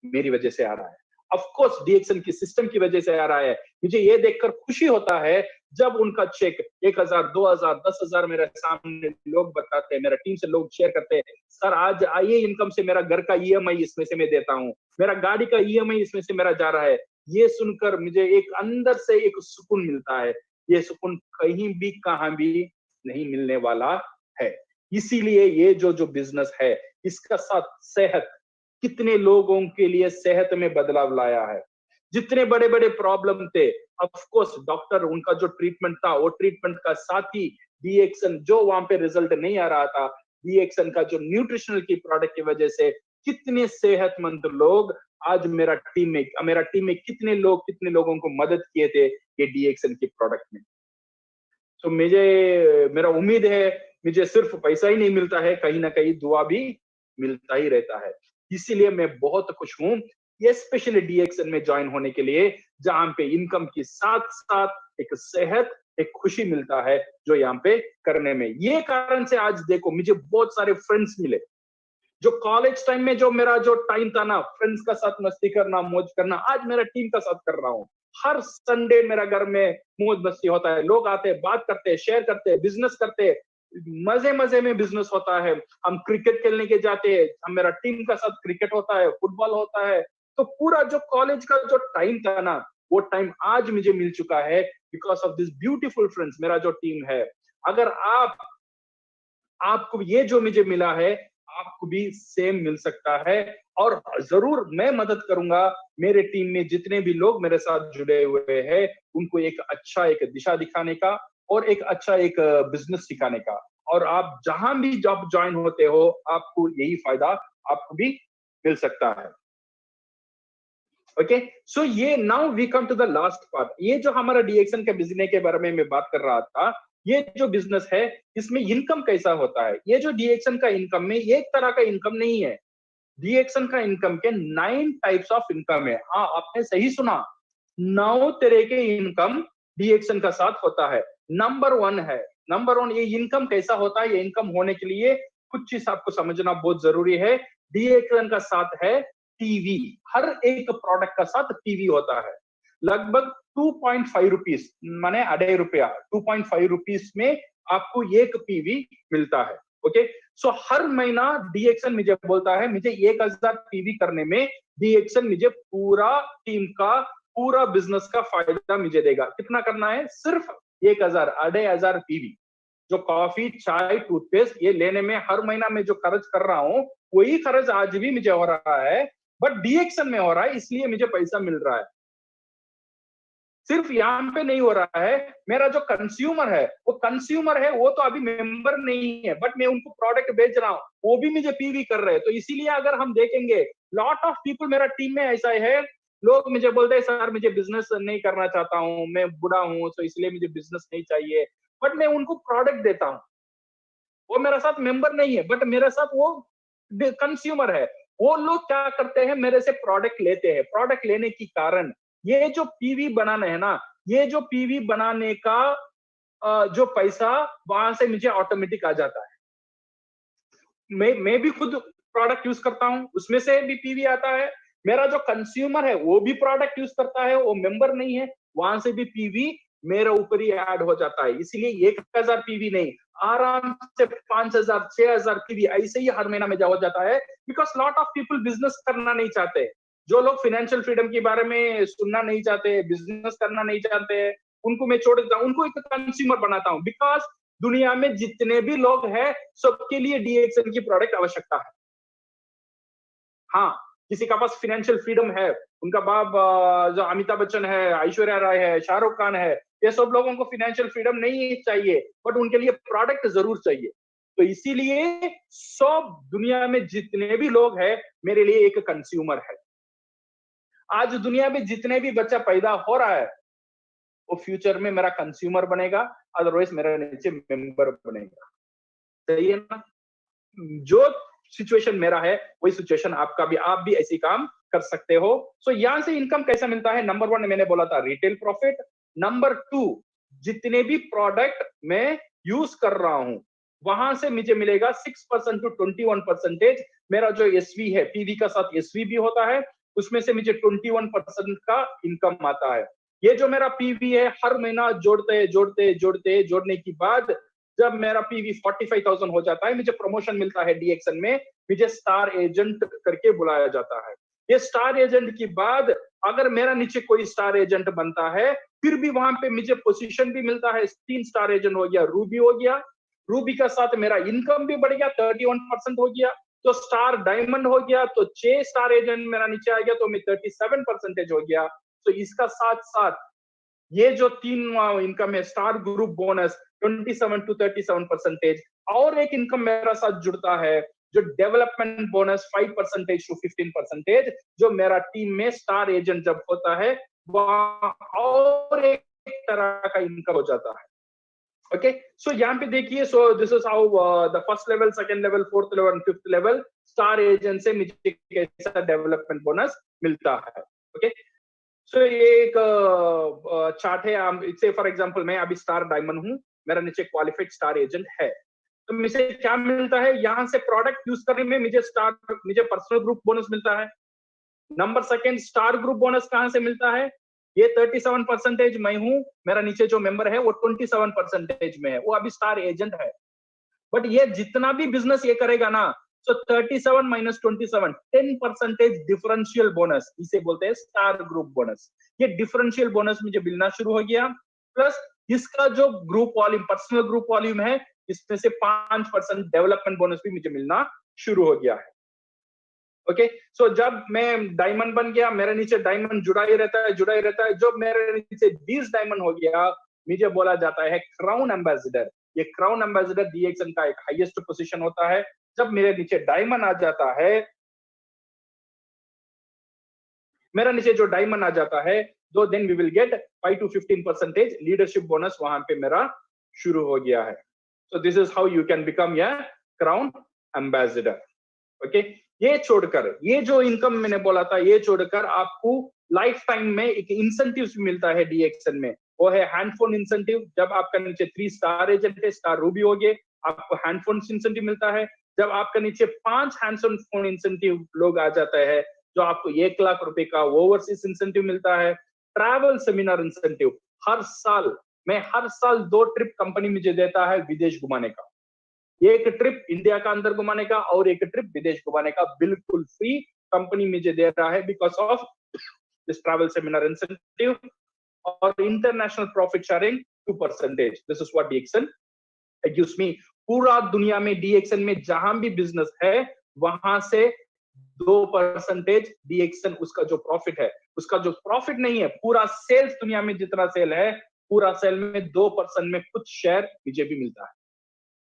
मेरी वजह से आ रहा है। ऑफ कोर्स DXN की सिस्टम की वजह से आ रहा है। मुझे ये देखकर खुशी होता है जब उनका चेक 1000, 2000, 10,000 मेरे सामने लोग बताते हैं, मेरा टीम से लोग शेयर करते हैं, सर आज आइए इनकम से मेरा घर का EMI इसमें से मैं देता हूँ, मेरा गाड़ी का EMI इसमें से मेरा जा रहा है। ये सुनकर मुझे एक अंदर से एक सुकून मिलता है। ये सुकून कहीं भी कहां भी नहीं मिलने वाला है। इसीलिए ये जो बिजनेस है, इसका साथ सेहत, कितने लोगों के लिए सेहत में बदलाव लाया है। जितने बड़े बड़े प्रॉब्लम थे, ऑफ कोर्स डॉक्टर उनका जो ट्रीटमेंट था, वो ट्रीटमेंट का साथ ही DXN जो वहां पे रिजल्ट नहीं आ रहा था, DXN का जो न्यूट्रिशनल की प्रोडक्ट की वजह से कितने सेहतमंद लोग आज मेरा टीम में कितने लोगों को मदद किए थे ये DXN की प्रोडक्ट में। तो मेरा उम्मीद है, मुझे सिर्फ पैसा ही नहीं मिलता है, कहीं ना कहीं दुआ भी मिलता ही रहता है। इसीलिए मैं बहुत खुश हूं ये स्पेशली DXN में ज्वाइन होने के लिए, जहां पे इनकम के साथ साथ एक सेहत, एक खुशी मिलता है जो यहाँ पे करने में। ये कारण से आज देखो मुझे बहुत सारे फ्रेंड्स मिले। जो कॉलेज टाइम में जो मेरा जो टाइम था ना, फ्रेंड्स का साथ मस्ती करना, मौज करना, आज मेरा टीम का साथ कर रहा हूँ। हर संडे मेरा घर में मौज मस्ती होता है, लोग आते हैं, बात करते हैं, शेयर करते हैं, बिजनेस करते हैं, मजे मजे में बिजनेस होता है। हम क्रिकेट खेलने के जाते हैं, हम मेरा टीम का साथ क्रिकेट होता है, फुटबॉल होता है। तो पूरा जो कॉलेज का जो टाइम था ना, वो टाइम आज मुझे मिल चुका है because of this beautiful friends, मेरा जो टीम है। अगर आपको ये जो मुझे मिला है, आपको भी सेम मिल सकता है। और जरूर मैं मदद करूंगा, मेरे टीम में जितने भी लोग मेरे साथ जुड़े हुए हैं, उनको एक अच्छा एक दिशा दिखाने का और एक अच्छा एक बिजनेस सिखाने का। और आप जहां भी जॉब ज्वाइन होते हो, आपको यही फायदा आपको भी मिल सकता है। ओके, सो ये now we come to the last part. ये जो हमारा DXN के बिजनेस के बारे में मैं बात कर रहा था, ये जो बिजनेस है, इसमें इनकम कैसा होता है। ये जो DXN का इनकम में एक तरह का इनकम नहीं है। DXN का इनकम के 9 टाइप्स ऑफ इनकम है। हाँ, आपने सही सुना, 9 तरह के इनकम DXN का साथ होता है। नंबर 1 है नंबर वन, ये इनकम कैसा होता है, ये इनकम होने के लिए कुछ चीज आपको समझना बहुत जरूरी है। डीएक्सन का साथ है टीवी, हर एक प्रोडक्ट का साथ टीवी होता है। लगभग 2.5 रुपीस माने ₹2.5, 2.5 रुपीस में आपको एक पीवी मिलता है। ओके, सो हर महीना डीएक्सन मुझे बोलता है मुझे 1000 पीवी करने में डीएक्सन मुझे पूरा टीम का पूरा बिजनेस का फायदा मुझे देगा। कितना करना है? सिर्फ 1000, 2500 पीवी। जो कॉफी, चाय, टूथपेस्ट ये लेने में हर महीना में जो खर्च कर रहा हूँ, वही खर्च आज भी मुझे हो रहा है, बट डीएक्सन में हो रहा है, इसलिए मुझे पैसा मिल रहा है। सिर्फ यहाँ पे नहीं हो रहा है, मेरा जो कंज्यूमर है वो तो अभी मेंबर नहीं है, बट मैं उनको प्रोडक्ट बेच रहा हूँ, वो भी मुझे पीवी कर रहे हैं। तो इसीलिए अगर हम देखेंगे, लॉट ऑफ पीपल मेरा टीम में ऐसा है, लोग मुझे बोलते हैं सर मुझे बिजनेस नहीं करना चाहता हूँ, मैं बूढ़ा हूँ तो इसलिए मुझे बिजनेस नहीं चाहिए, बट मैं उनको प्रोडक्ट देता हूँ। वो मेरे साथ मेंबर नहीं है, बट मेरे साथ वो कंज्यूमर है। वो लोग क्या करते हैं, मेरे से प्रोडक्ट लेते हैं। प्रोडक्ट लेने के कारण ये जो पीवी बनाना है ना, ये जो पीवी बनाने का जो पैसा वहां से मुझे ऑटोमेटिक आ जाता है। मैं भी खुद प्रोडक्ट यूज करता हूँ, उसमें से भी पीवी आता है। मेरा जो कंज्यूमर है वो भी प्रोडक्ट यूज करता है, वो मेंबर नहीं है, वहां से भी पीवी मेरे ऊपर ही ऐड हो जाता है। इसलिए 1000 पीवी नहीं, आराम से 5000, 6000 पीवी ऐसे ही हर महीना में हो जाता है। Because lot of people business करना नहीं चाहते, जो लोग फाइनेंशियल फ्रीडम के बारे में सुनना नहीं चाहते, बिजनेस करना नहीं चाहते, उनको मैं छोड़ देता हूँ, उनको एक कंज्यूमर बनाता हूँ। बिकॉज दुनिया में जितने भी लोग हैं, सबके लिए डीएक्सन की प्रोडक्ट आवश्यकता है। हाँ, किसी का पास फाइनेंशियल फ्रीडम है, उनका बाप जो अमिताभ बच्चन है, ऐश्वर्या राय है, शाहरुख खान है, ये सब लोगों को फाइनेंशियल फ्रीडम नहीं चाहिए, बट उनके लिए प्रोडक्ट जरूर चाहिए। तो इसीलिए सब दुनिया में जितने भी लोग हैं, मेरे लिए एक कंज्यूमर है। आज दुनिया में जितने भी बच्चा पैदा हो रहा है, वो फ्यूचर में मेरा कंज्यूमर बनेगा, अदरवाइज मेरा नीचे मेंबर बनेगा। सही है ना? जो सिचुएशन मेरा है वही सिचुएशन आपका भी, आप भी ऐसी काम कर सकते हो। सो यहां से इनकम कैसा मिलता है? नंबर 1 मैंने बोला था रिटेल प्रॉफिट। नंबर 2, जितने भी प्रोडक्ट मैं यूज कर रहा हूं वहां से मुझे मिलेगा 6% टू 21%। मेरा जो एसवी है, पीवी का साथ एसवी भी होता है, उसमें से मुझे 21% का इनकम आता है। ये जो मेरा पीवी है, हर महीना जोड़ने के बाद जब मेरा पीवी 45,000 हो जाता है, मुझे प्रमोशन मिलता है डीएक्सन में, मुझे स्टार एजेंट करके बुलाया जाता है। ये स्टार एजेंट के बाद अगर मेरा नीचे कोई स्टार एजेंट बनता है, फिर भी वहां पे मुझे पोजीशन भी मिलता है। 3 स्टार एजेंट हो गया, रूबी हो गया, रूबी का साथ मेरा इनकम भी बढ़ गया, 31% हो गया। तो स्टार डायमंड हो गया, तो 6 स्टार एजेंट मेरा नीचे आ गया, तो मैं 37% हो गया। तो इसका साथ साथ ये जो 3 इनकम है, स्टार ग्रुप बोनस 27 टू 37%, और एक इनकम मेरा साथ जुड़ता है जो डेवलपमेंट बोनस 5% टू 15%, जो मेरा टीम में स्टार एजेंट जब होता है वहां और एक तरह का इनकम हो जाता है। ओके, सो यहाँ पे देखिए, सो this is how the first level, second level, fourth level and fifth level star agent से मुझे कैसा डेवलपमेंट बोनस मिलता है। ओके, सो ये एक चार्ट है। से फॉर एग्जांपल मैं अभी स्टार डायमंड हूं, मेरा नीचे क्वालिफाइड स्टार एजेंट है, तो मुझे क्या मिलता है? यहाँ से प्रोडक्ट यूज करने में मुझे पर्सनल ग्रुप बोनस मिलता है। Number second, star group bonus कहां से मिलता है? ये 37% मैं हूं, मेरा नीचे जो मेंबर है वो 27% में है, वो अभी स्टार एजेंट है। बट ये जितना भी बिजनेस ये करेगा ना, so 37 minus 27, 10% डिफरेंशियल बोनस, इसे बोलते हैं स्टार ग्रुप बोनस। ये डिफरेंशियल बोनस मुझे मिलना शुरू हो गया। प्लस इसका जो group volume, personal group volume है, इसमें से 5% डेवलपमेंट बोनस भी मुझे मिलना शुरू हो गया है। ओके, सो जब मैं डायमंड बन गया, मेरे नीचे डायमंड जुड़ा ही रहता है। जब मेरे नीचे 20 डायमंड हो गया, मुझे बोला जाता है क्राउन एम्बेसडर। ये क्राउन एम्बेसडर डीएक्सन का एक हाईएस्ट पोजीशन होता है। जब मेरे नीचे डायमंड आ जाता है, मेरा नीचे जो डायमंड आ जाता है, तो then we will get 5 to 15% leadership bonus, वहां पे मेरा शुरू हो गया है। So this is how you can become a crown ambassador. Okay, ये छोड़कर, ये जो इनकम मैंने बोला था, ये छोड़कर आपको लाइफ टाइम में एक इंसेंटिव मिलता है डीएक्सन में। वो है हैंडफोन इंसेंटिव। जब आपका नीचे 3 स्टार एजेंट है, स्टार रूबी हो गए, आपको हैंडफोन इंसेंटिव मिलता है। जब आपका नीचे 5 हैंडफोन इंसेंटिव लोग आ जाता है, जो आपको 1 लाख रुपए का ओवरसीज इंसेंटिव मिलता है। ट्रैवल सेमिनार इंसेंटिव, हर साल 2 ट्रिप कंपनी मुझे देता है विदेश घुमाने का। एक ट्रिप इंडिया का अंदर घुमाने का और एक ट्रिप विदेश घुमाने का, बिल्कुल फ्री कंपनी मुझे दे रहा है because of this travel seminar incentive. और international profit sharing 2%, this is what DXN gives me. पूरा दुनिया में डीएक्सन में जहां भी बिजनेस है वहां से 2% डीएक्सन उसका जो प्रॉफिट है, उसका जो प्रॉफिट नहीं है, पूरा सेल्स दुनिया में जितना सेल है, पूरा सेल में 2% में कुछ शेयर मुझे भी मिलता है।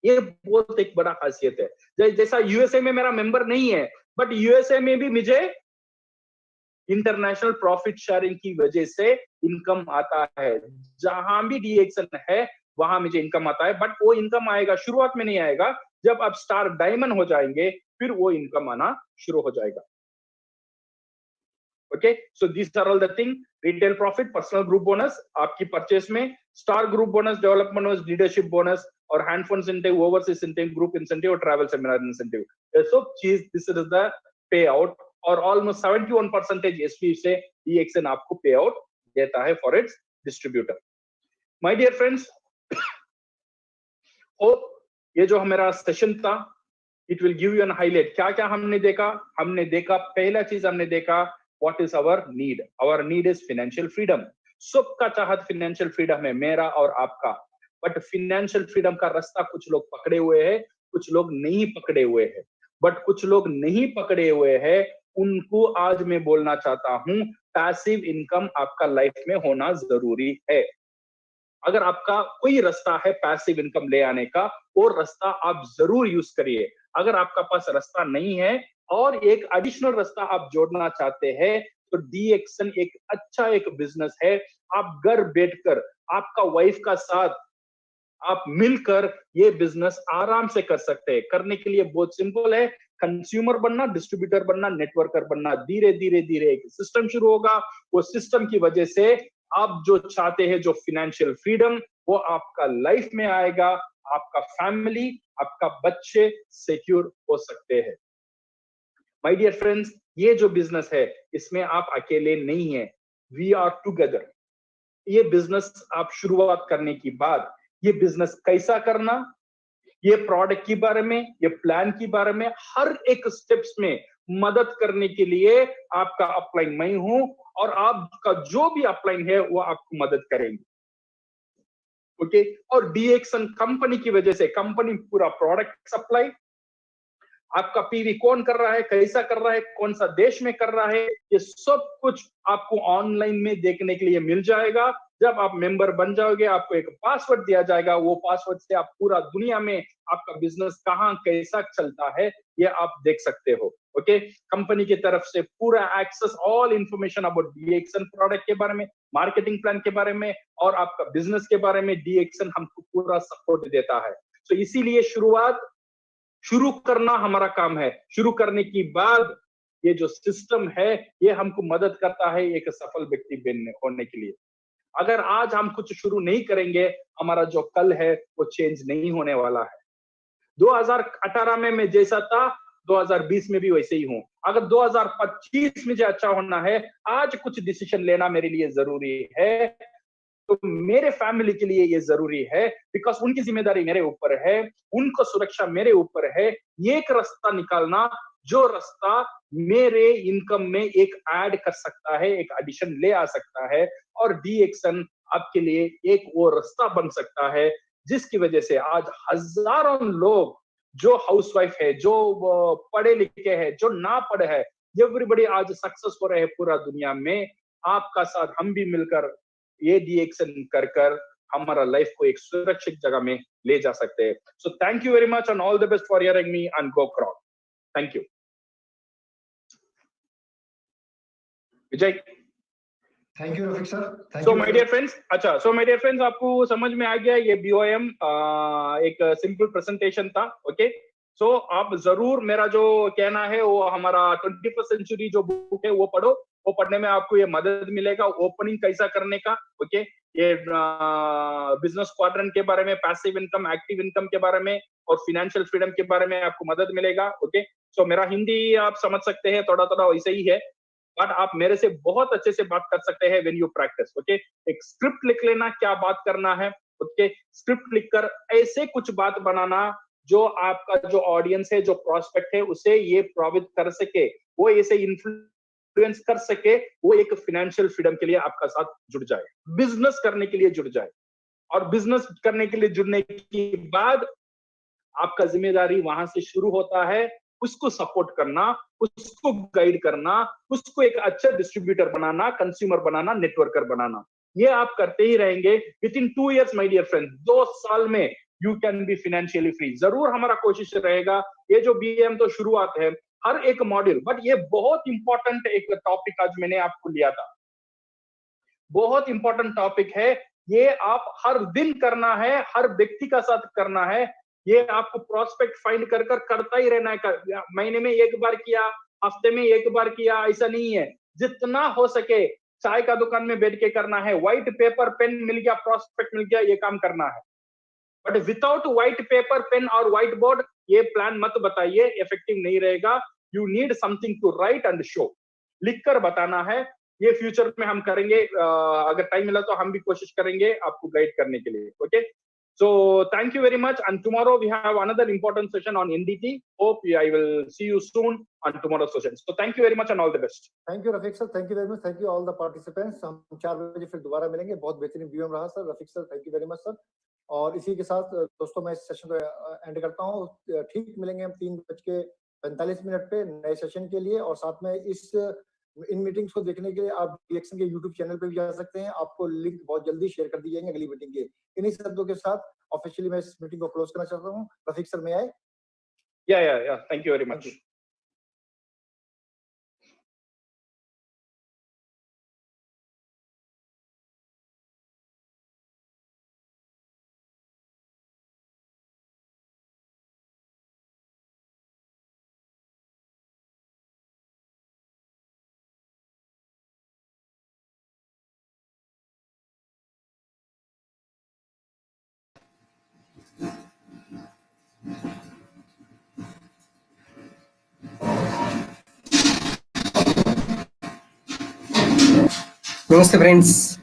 ये बहुत एक बड़ा खासियत है। जैसा यूएसए में मेरा मेंबर नहीं है, बट यूएसए में भी मुझे इंटरनेशनल प्रॉफिट शेयरिंग की वजह से इनकम आता है। जहां भी डीएक्सन है वहां मुझे इनकम आता है, बट वो इनकम आएगा, शुरुआत में नहीं आएगा। जब आप स्टार डायमंड हो जाएंगे फिर वो इनकम आना शुरू हो जाएगा। Okay, so this are all the thing. Retail profit, personal group bonus आपकी परचेस में, star group bonus, development bonus, leadership bonus और handphone incentive, overseas incentive, group incentive और ट्रैवल सेमिनार इंसेंटिव। ये सब चीज, this is the pay out. और almost 71% SP से DXN आपको पे आउट देता है for its distributor. My dear friends, hope ये जो हमारा सेशन था, it will give you an highlight. क्या क्या हमने देखा? हमने देखा, पहला चीज हमने देखा, what is our need. Our need is financial freedom. सबका चाहत फाइनेंशियल फ्रीडम है, मेरा और आपका। बट फाइनेंशियल फ्रीडम का रास्ता कुछ लोग पकड़े हुए हैं, कुछ लोग नहीं पकड़े हुए हैं। बट कुछ लोग नहीं पकड़े हुए हैं, उनको आज मैं बोलना चाहता हूं, पैसिव इनकम आपका लाइफ में होना जरूरी है। अगर आपका कोई रास्ता है पैसिव इनकम ले आने का, वो रास्ता आप जरूर यूज करिए। अगर आपका पास रास्ता नहीं है और एक एडिशनल रास्ता आप जोड़ना चाहते हैं, तो डीएक्सन एक अच्छा एक बिजनेस है। आप घर बैठकर आपका वाइफ का साथ आप मिलकर ये बिजनेस आराम से कर सकते हैं। करने के लिए बहुत सिंपल है, कंज्यूमर बनना, डिस्ट्रीब्यूटर बनना, नेटवर्कर बनना। धीरे धीरे धीरे एक सिस्टम शुरू होगा। वो सिस्टम की वजह से आप जो चाहते हैं, जो फाइनेंशियल फ्रीडम, वो आपका लाइफ में आएगा। आपका फैमिली, आपका बच्चे सिक्योर हो सकते हैं। माय डियर फ्रेंड्स, ये जो बिजनेस है इसमें आप अकेले नहीं है, वी आर टुगेदर। ये बिजनेस आप शुरुआत करने के बाद, ये बिजनेस कैसा करना, ये प्रोडक्ट के बारे में, ये प्लान के बारे में, हर एक स्टेप्स में मदद करने के लिए आपका अपलाइन मैं हूं। और आपका जो भी अपलाइन है वो आपको मदद करेंगे। ओके, और डीएक्सन कंपनी की वजह से, कंपनी पूरा प्रोडक्ट सप्लाई, आपका पीवी कौन कर रहा है, कैसा कर रहा है, कौन सा देश में कर रहा है, ये सब कुछ आपको ऑनलाइन में देखने के लिए मिल जाएगा। जब आप मेंबर बन जाओगे, आपको एक पासवर्ड दिया जाएगा। वो पासवर्ड से आप पूरा दुनिया में आपका बिजनेस कहां कैसा चलता है ये आप देख सकते हो। ओके, कंपनी की तरफ से पूरा access, all information about DXN product के बारे में, मार्केटिंग प्लान के बारे में और आपका बिजनेस के बारे में डीएक्सन हमको पूरा सपोर्ट देता है। तो इसीलिए शुरू करना हमारा काम है। शुरू करने के बाद ये जो सिस्टम है ये हमको मदद करता है एक सफल व्यक्ति बनने होने के लिए। अगर आज हम कुछ शुरू नहीं करेंगे, हमारा जो कल है वो चेंज नहीं होने वाला है। 2018 में मैं जैसा था, 2020 में भी वैसे ही हूं। अगर 2025 में जो अच्छा होना है, आज कुछ डिसीजन लेना मेरे लिए जरूरी है। तो मेरे फैमिली के लिए ये जरूरी है, बिकॉज उनकी जिम्मेदारी मेरे ऊपर है, उनको सुरक्षा मेरे ऊपर है। एक रास्ता निकालना, जो रास्ता मेरे इनकम में एक ऐड कर सकता है, एक एडिशन ले आ सकता है। और डीएक्सन आपके लिए एक वो रास्ता बन सकता है, जिसकी वजह से आज हजारों लोग जो हाउसवाइफ है, जो पढ़े लिखे हैं, जो ना पढ़े हैं, एवरीबडी आज सक्सेस हो रहे हैं पूरा दुनिया में। आपका साथ हम भी मिलकर ये डीएक्सन कर हमारा लाइफ को एक सुरक्षित जगह में ले जा सकते हैं। So thank you very much and all the best for hearing me and go crop. Thank you. Vijay. Thank you Rafiq sir. So my dear friends, अच्छा, सो माय डियर फ्रेंड्स, आपको समझ में आ गया ये बीओएम एक सिंपल प्रेजेंटेशन था। Okay, सो आप जरूर, मेरा जो कहना है वो, हमारा 21st सेंचुरी जो बुक है वो पढ़ो। वो पढ़ने में आपको ये मदद मिलेगा, ओपनिंग कैसा करने का, ओके, ये बिजनेस क्वाड्रेंट के बारे में, पैसिव इनकम, एक्टिव इनकम के बारे में और फाइनेंशियल फ्रीडम के बारे में आपको मदद मिलेगा, ओके। सो मेरा हिंदी आप समझ सकते हैं, थोड़ा थोड़ा वैसे ही है, बट आप मेरे से बहुत अच्छे से बात कर सकते हैं व्हेन यू प्रैक्टिस, ओके। एक स्क्रिप्ट लिख लेना, क्या बात करना है, ओके। स्क्रिप्ट लिखकर ऐसे कुछ बात बनाना जो आपका जो ऑडियंस है, जो प्रोस्पेक्ट है, उसे ये प्रभावित कर सके, वो ऐसे इन्फ्लुएंस कर सके, वो एक फाइनेंशियल फ्रीडम के लिए आपका साथ जुड़ जाए, बिजनेस करने के लिए जुड़ जाए। और बिजनेस करने के लिए जुड़ने के बाद आपका जिम्मेदारी वहां से शुरू होता है, उसको सपोर्ट करना, उसको गाइड करना, उसको एक अच्छा डिस्ट्रीब्यूटर बनाना, कंज्यूमर बनाना, नेटवर्कर बनाना। ये आप करते ही रहेंगे। Within 2 years my dear friend, 2 साल में you can be financially free. जरूर हमारा कोशिश रहेगा। ये जो बीएम तो शुरुआत है, हर एक मॉड्यूल, बट ये बहुत इंपॉर्टेंट एक टॉपिक आज मैंने आपको लिया था, बहुत इंपॉर्टेंट टॉपिक है। ये आप हर दिन करना है, हर व्यक्ति का साथ करना है। ये आपको प्रोस्पेक्ट फाइंड कर करता ही रहना है। महीने में एक बार किया, हफ्ते में एक बार किया, ऐसा नहीं है। जितना हो सके चाय का दुकान में बैठ के करना है। व्हाइट पेपर पेन मिल गया, प्रोस्पेक्ट मिल गया, ये काम करना है। But without white paper pen और व्हाइट बोर्ड ये प्लान मत बताइए, इफेक्टिव नहीं रहेगा। You need something to write and show. लिखकर बताना है। ये फ्यूचर में हम करेंगे, अगर टाइम मिला तो हम भी कोशिश करेंगे आपको गाइड करने के लिए, okay. So thank you very much, and tomorrow we have another important session on NDT. Hope I will see you soon on tomorrow's session. So thank you very much and all the best. Thank you Rafiq sir, thank you very much, thank you all the participants. हम 4 बजे फिर दोबारा मिलेंगे। बहुत बेहतरीन video रहा sir. Rafiq sir thank you very much sir. और इसी के साथ दोस्तों मैं इस सेशन को एंड करता हूँ। ठीक मिलेंगे हम 3:45 पे नए सेशन के लिए। और साथ में इन मीटिंग्स को देखने के लिए आप रिएक्शन के यूट्यूब चैनल पे भी जा सकते हैं। आपको लिंक बहुत जल्दी शेयर कर दी जाएंगे अगली मीटिंग के। इन्हीं शब्दों के साथ ऑफिशियली मैं इस मीटिंग को क्लोज करना चाहता हूँ। रफीक सर में आए। Yeah. Thank you very much. नमस्ते फ्रेंड्स।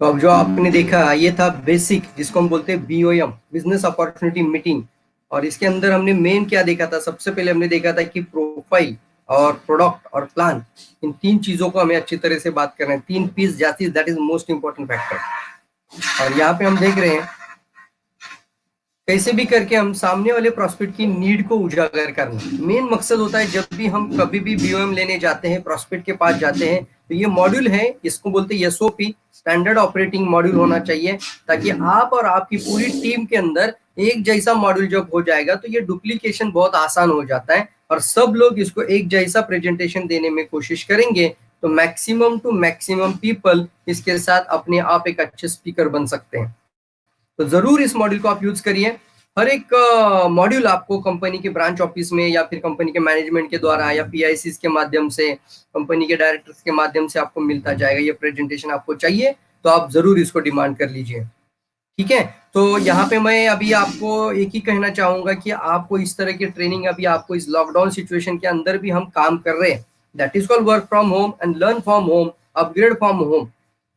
तो अब जो आपने देखा ये था बेसिक, जिसको हम बोलते हैं बीओएम, बिजनेस अपॉर्चुनिटी मीटिंग। और इसके अंदर हमने मेन क्या देखा था? सबसे पहले हमने देखा था कि प्रोफाइल और प्रोडक्ट और प्लान, इन 3 चीजों को हमें अच्छी तरह से बात करना है। 3 पीस जाती, that is most important factor. और यहाँ पे हम देख रहे हैं कैसे भी करके हम सामने वाले प्रोस्पेक्ट की नीड को उजागर करना मेन मकसद होता है। जब भी हम कभी भी बीओएम लेने जाते हैं, प्रोस्पेक्ट के पास जाते हैं, तो ये मॉड्यूल है, इसको बोलते हैं एसओपी, स्टैंडर्ड ऑपरेटिंग मॉड्यूल होना चाहिए, ताकि आप और आपकी पूरी टीम के अंदर एक जैसा मॉड्यूल जब हो जाएगा तो ये डुप्लीकेशन बहुत आसान हो जाता है और सब लोग इसको एक जैसा प्रेजेंटेशन देने में कोशिश करेंगे, तो मैक्सिमम टू मैक्सिमम पीपल इसके साथ अपने आप एक अच्छे स्पीकर बन सकते हैं। तो जरूर इस मॉड्यूल को आप यूज करिए। हर एक मॉड्यूल आपको कंपनी के ब्रांच ऑफिस में या फिर कंपनी के मैनेजमेंट के द्वारा या पीआईसीज के माध्यम से, कंपनी के डायरेक्टर्स के माध्यम से आपको मिलता जाएगा। ये प्रेजेंटेशन आपको चाहिए तो आप जरूर इसको डिमांड कर लीजिए, ठीक है। तो यहाँ पे मैं अभी आपको एक ही कहना चाहूंगा कि आपको इस तरह की ट्रेनिंग अभी आपको इस लॉकडाउन सिचुएशन के अंदर भी हम काम कर रहे हैं, that is called work from home and learn from home, upgrade from home.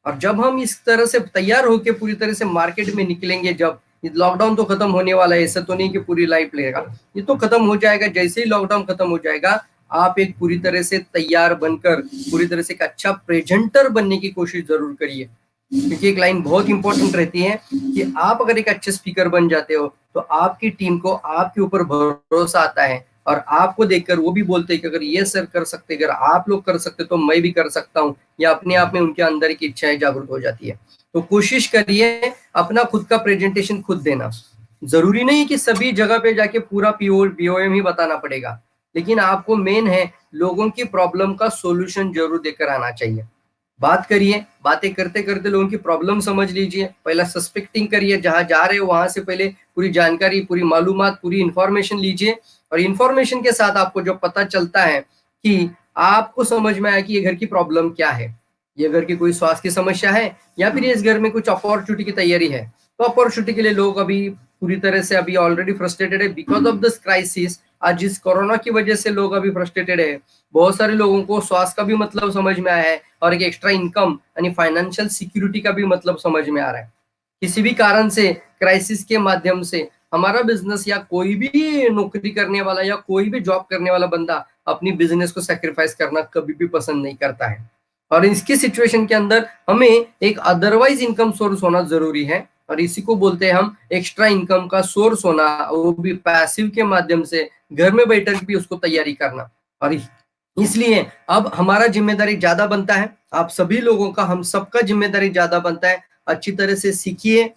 और जब हम इस तरह से तैयार होकर पूरी तरह से मार्केट में निकलेंगे, जब लॉकडाउन तो खत्म होने वाला है, ऐसा तो नहीं कि पूरी लाइफ लगेगा, ये तो खत्म हो जाएगा। जैसे ही लॉकडाउन खत्म हो जाएगा, आप एक पूरी तरह से तैयार बनकर पूरी तरह से एक अच्छा प्रेजेंटर बनने की कोशिश जरूर करिए, क्योंकि एक लाइन बहुत इंपॉर्टेंट रहती है कि आप अगर एक अच्छे स्पीकर बन जाते हो तो आपकी टीम को आपके ऊपर भरोसा आता है और आपको देखकर वो भी बोलते हैं कि अगर ये सर कर सकते, अगर आप लोग कर सकते तो मैं भी कर सकता हूँ, या अपने आप में उनके अंदर की इच्छाएं जागृत हो जाती है। तो कोशिश करिए अपना खुद का प्रेजेंटेशन खुद देना। जरूरी नहीं कि सभी जगह पे जाके पूरा बीओएम ही बताना पड़ेगा, लेकिन आपको मेन है लोगों की प्रॉब्लम का सोल्यूशन जरूर देकर आना चाहिए। बात करिए, बातें करते करते लोगों की प्रॉब्लम समझ लीजिए, पहला सस्पेक्टिंग करिए, जहां जा रहे हो वहां से पहले पूरी जानकारी, पूरी मालूमात, पूरी इंफॉर्मेशन लीजिए। और इंफॉर्मेशन के साथ आपको जो पता चलता है कि आपको समझ में आया कि ये घर की प्रॉब्लम क्या है, ये घर की कोई स्वास्थ्य की समस्या है या फिर इस घर में कुछ अपॉर्चुनिटी की तैयारी है। तो अपॉर्चुनिटी के लिए लोग अभी पूरी तरह से अभी ऑलरेडी फ्रस्ट्रेटेड है बिकॉज ऑफ दिस क्राइसिस। आज जिस कोरोना की वजह से लोग अभी फ्रस्ट्रेटेड है, बहुत सारे लोगों को स्वास्थ्य का भी मतलब समझ में आया है और एक एक्स्ट्रा इनकम यानी फाइनेंशियल सिक्योरिटी का भी मतलब समझ में आ रहा है। किसी भी कारण से क्राइसिस के माध्यम से हमारा बिजनेस या कोई भी नौकरी करने वाला या कोई भी जॉब करने वाला बंदा अपनी बिजनेस को सैक्रिफाइस करना कभी भी पसंद नहीं करता है। और इसकी सिचुएशन के अंदर हमें एक अदरवाइज इनकम सोर्स होना जरूरी है और इसी को बोलते हैं हम एक्स्ट्रा इनकम का सोर्स होना, वो भी पैसिव के माध्यम से घर में बैठकर भी उसको तैयारी करना। और इसलिए अब हमारा जिम्मेदारी ज्यादा बनता है, आप सभी लोगों का, हम सबका जिम्मेदारी ज्यादा बनता है। अच्छी तरह से सीखिए,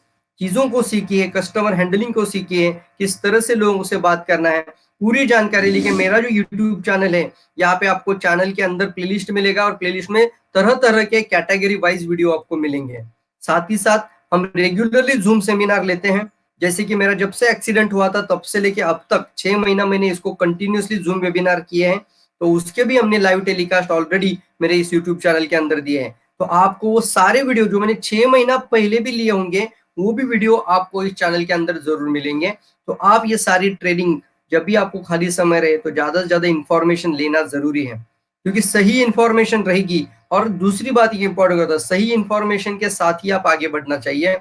चीजों को सीखिए, कस्टमर हैंडलिंग को सीखिए, किस तरह से लोगों से बात करना है, पूरी जानकारी लेके मेरा जो यूट्यूब चैनल है यहाँ पे आपको चैनल के अंदर प्लेलिस्ट मिलेगा और प्लेलिस्ट में तरह तरह के कैटेगरी वाइज वीडियो आपको मिलेंगे। साथ ही साथ हम रेगुलरली जूम सेमिनार लेते हैं, जैसे कि मेरा जब से एक्सीडेंट हुआ था तब से लेके अब तक 6 महीना मैंने इसको कंटिन्यूसली जूम वेबिनार किए हैं, तो उसके भी हमने लाइव टेलीकास्ट ऑलरेडी मेरे इस यूट्यूब चैनल के अंदर दिए हैं। तो आपको वो सारे वीडियो जो मैंने 6 महीना पहले भी लिए होंगे वो भी वीडियो आपको इस चैनल के अंदर जरूर मिलेंगे। तो आप ये सारी ट्रेनिंग जब भी आपको खाली समय रहे तो ज्यादा से ज्यादा इंफॉर्मेशन लेना जरूरी है, क्योंकि सही इंफॉर्मेशन रहेगी। और दूसरी बात ये इंपॉर्टेंट होता है, सही इंफॉर्मेशन के साथ ही आप आगे बढ़ना चाहिए।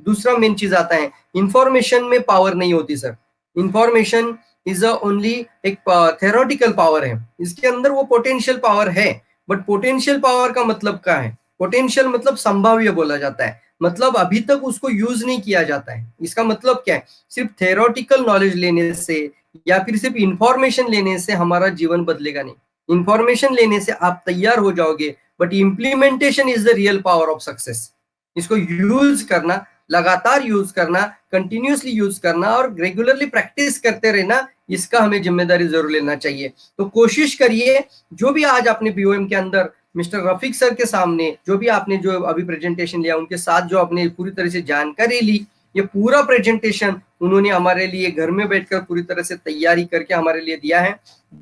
दूसरा मेन चीज आता है, इंफॉर्मेशन में पावर नहीं होती सर। इंफॉर्मेशन इज ओनली एक थेरोटिकल पावर है, इसके अंदर वो पोटेंशियल पावर है, बट पोटेंशियल पावर का मतलब क्या है? पोटेंशियल मतलब संभाव्य बोला जाता है, मतलब अभी तक उसको यूज नहीं किया जाता है। इसका मतलब क्या है? सिर्फ थेरोटिकल नॉलेज लेने से या फिर सिर्फ इंफॉर्मेशन लेने से हमारा जीवन बदलेगा नहीं। इंफॉर्मेशन लेने से आप तैयार हो जाओगे, but implementation is the real power of success. इसको यूज करना, लगातार यूज करना, कंटिन्यूसली यूज करना और रेगुलरली प्रैक्टिस करते रहना, इसका हमें जिम्मेदारी जरूर लेना चाहिए। तो कोशिश करिए, जो भी आज आपने बीओएम के अंदर मिस्टर रफीक सर के सामने जो भी आपने जो अभी प्रेजेंटेशन लिया, उनके साथ जो आपने पूरी तरह से जानकारी ली, ये पूरा प्रेजेंटेशन उन्होंने हमारे लिए घर में बैठकर पूरी तरह से तैयारी करके हमारे लिए दिया है।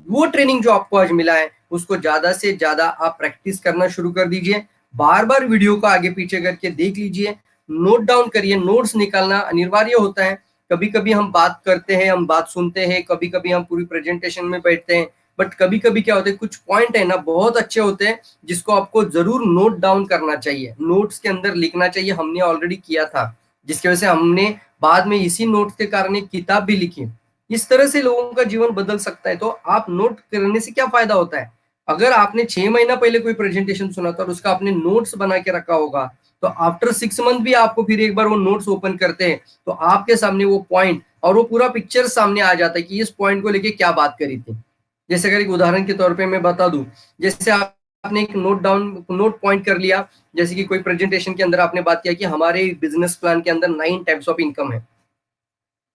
वो ट्रेनिंग जो आपको आज मिला है उसको ज्यादा से ज्यादा आप प्रैक्टिस करना शुरू कर दीजिए। बार बार वीडियो को आगे पीछे करके देख लीजिए, नोट डाउन करिए। नोट्स निकालना अनिवार्य होता है। कभी कभी हम बात करते हैं, हम बात सुनते हैं, कभी कभी हम पूरी प्रेजेंटेशन में बैठते हैं, बट कभी कभी क्या होता है, कुछ पॉइंट है ना बहुत अच्छे होते हैं जिसको आपको जरूर नोट डाउन करना चाहिए, नोट्स के अंदर लिखना चाहिए। हमने ऑलरेडी किया था, जिसकी वजह से हमने बाद में इसी नोट्स के कारण एक किताब भी लिखी। इस तरह से लोगों का जीवन बदल सकता है। तो आप नोट करने से क्या फायदा होता है? अगर आपने 6 महीना पहले कोई प्रेजेंटेशन सुना था और उसका आपने नोट्स बना के रखा होगा, तो आफ्टर 6 मंथ भी आपको फिर एक बार वो नोट्स ओपन करते हैं तो आपके सामने वो पॉइंट और वो पूरा पिक्चर सामने आ जाता है कि इस पॉइंट को लेके क्या बात करी थी। जैसे अगर एक उदाहरण के तौर पे मैं बता दूं, जैसे आपने एक नोट पॉइंट कर लिया, जैसे कि कोई प्रेजेंटेशन के अंदर आपने बात किया कि हमारे बिजनेस प्लान के अंदर 9 टाइप्स ऑफ इनकम है।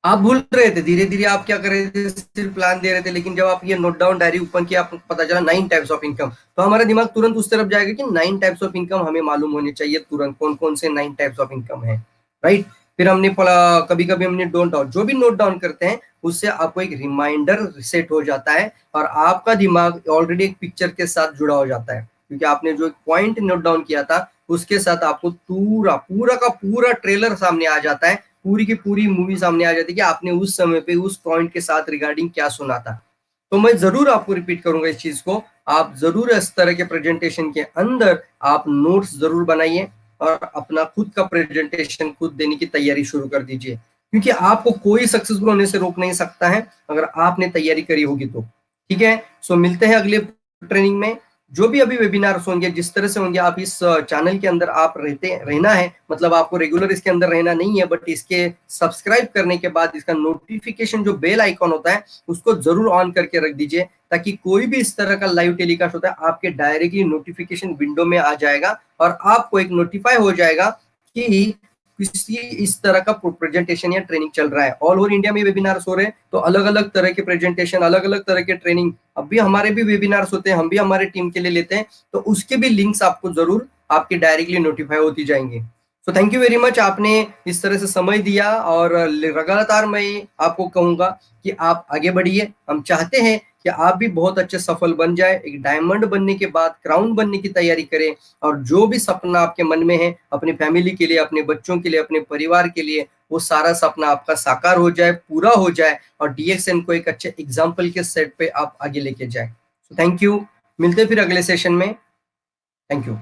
आप भूल रहे थे, धीरे धीरे आप क्या कर रहे थे, सिर्फ प्लान दे रहे थे, लेकिन जब आप ये नोट डाउन डायरी ओपन किया, आपको पता चला 9 टाइप्स ऑफ इनकम, तो हमारा दिमाग तुरंत उस तरफ जाएगा कि 9 टाइप्स ऑफ इनकम हमें मालूम होने चाहिए तुरंत, कौन कौन से 9 टाइप्स ऑफ इनकम है, राइट। फिर हमने कभी कभी हमने जो भी नोट डाउन करते हैं उससे आपको एक रिमाइंडर सेट हो जाता है और आपका दिमाग ऑलरेडी एक पिक्चर के साथ जुड़ा हो जाता है, क्योंकि आपने जो एक पॉइंट नोट डाउन किया था उसके साथ आपको पूरा का पूरा ट्रेलर सामने आ जाता है, पूरी की पूरी मूवी सामने आ जाती है कि आपने उस समय पे उस पॉइंट के साथ रिगार्डिंग क्या सुना था। तो मैं जरूर आपको रिपीट करूंगा इस चीज को, आप जरूर इस तरह के प्रेजेंटेशन के अंदर आप नोट्स जरूर बनाइए और अपना खुद का प्रेजेंटेशन खुद देने की तैयारी शुरू कर दीजिए, क्योंकि आपको कोई सक्सेसफुल होने से रोक नहीं सकता है अगर आपने तैयारी करी होगी तो। ठीक है, सो मिलते हैं अगले ट्रेनिंग में। जो भी अभी वेबिनार्स होंगे जिस तरह से होंगे, आप इस चैनल के अंदर आप रहना है, मतलब आपको रेगुलर इसके अंदर रहना नहीं है, बट इसके सब्सक्राइब करने के बाद इसका नोटिफिकेशन जो बेल आइकॉन होता है उसको जरूर ऑन करके रख दीजिए, ताकि कोई भी इस तरह का लाइव टेलीकास्ट होता है आपके डायरेक्टली नोटिफिकेशन विंडो में आ जाएगा और आपको एक नोटिफाई हो जाएगा कि किसी इस तरह का प्रेजेंटेशन या ट्रेनिंग चल रहा है। ऑल ओवर इंडिया में वेबिनार्स हो रहे हैं, तो अलग अलग तरह के प्रेजेंटेशन, अलग अलग तरह के ट्रेनिंग, अब भी हमारे भी वेबिनार्स होते हैं, हम भी हमारे टीम के लिए लेते हैं, तो उसके भी लिंक्स आपको जरूर आपके डायरेक्टली नोटिफाई होती जाएंगे। सो थैंक यू वेरी मच, आपने इस तरह से समय दिया और लगातार मैं आपको कहूंगा कि आप आगे बढ़िए। हम चाहते हैं कि आप भी बहुत अच्छे सफल बन जाए, एक डायमंड बनने के बाद क्राउन बनने की तैयारी करें, और जो भी सपना आपके मन में है अपनी फैमिली के लिए, अपने बच्चों के लिए, अपने परिवार के लिए, वो सारा सपना आपका साकार हो जाए, पूरा हो जाए, और DXN को एक अच्छे एग्जाम्पल के सेट पे आप आगे लेके जाए। थैंक यू, मिलते फिर अगले सेशन में। Thank you.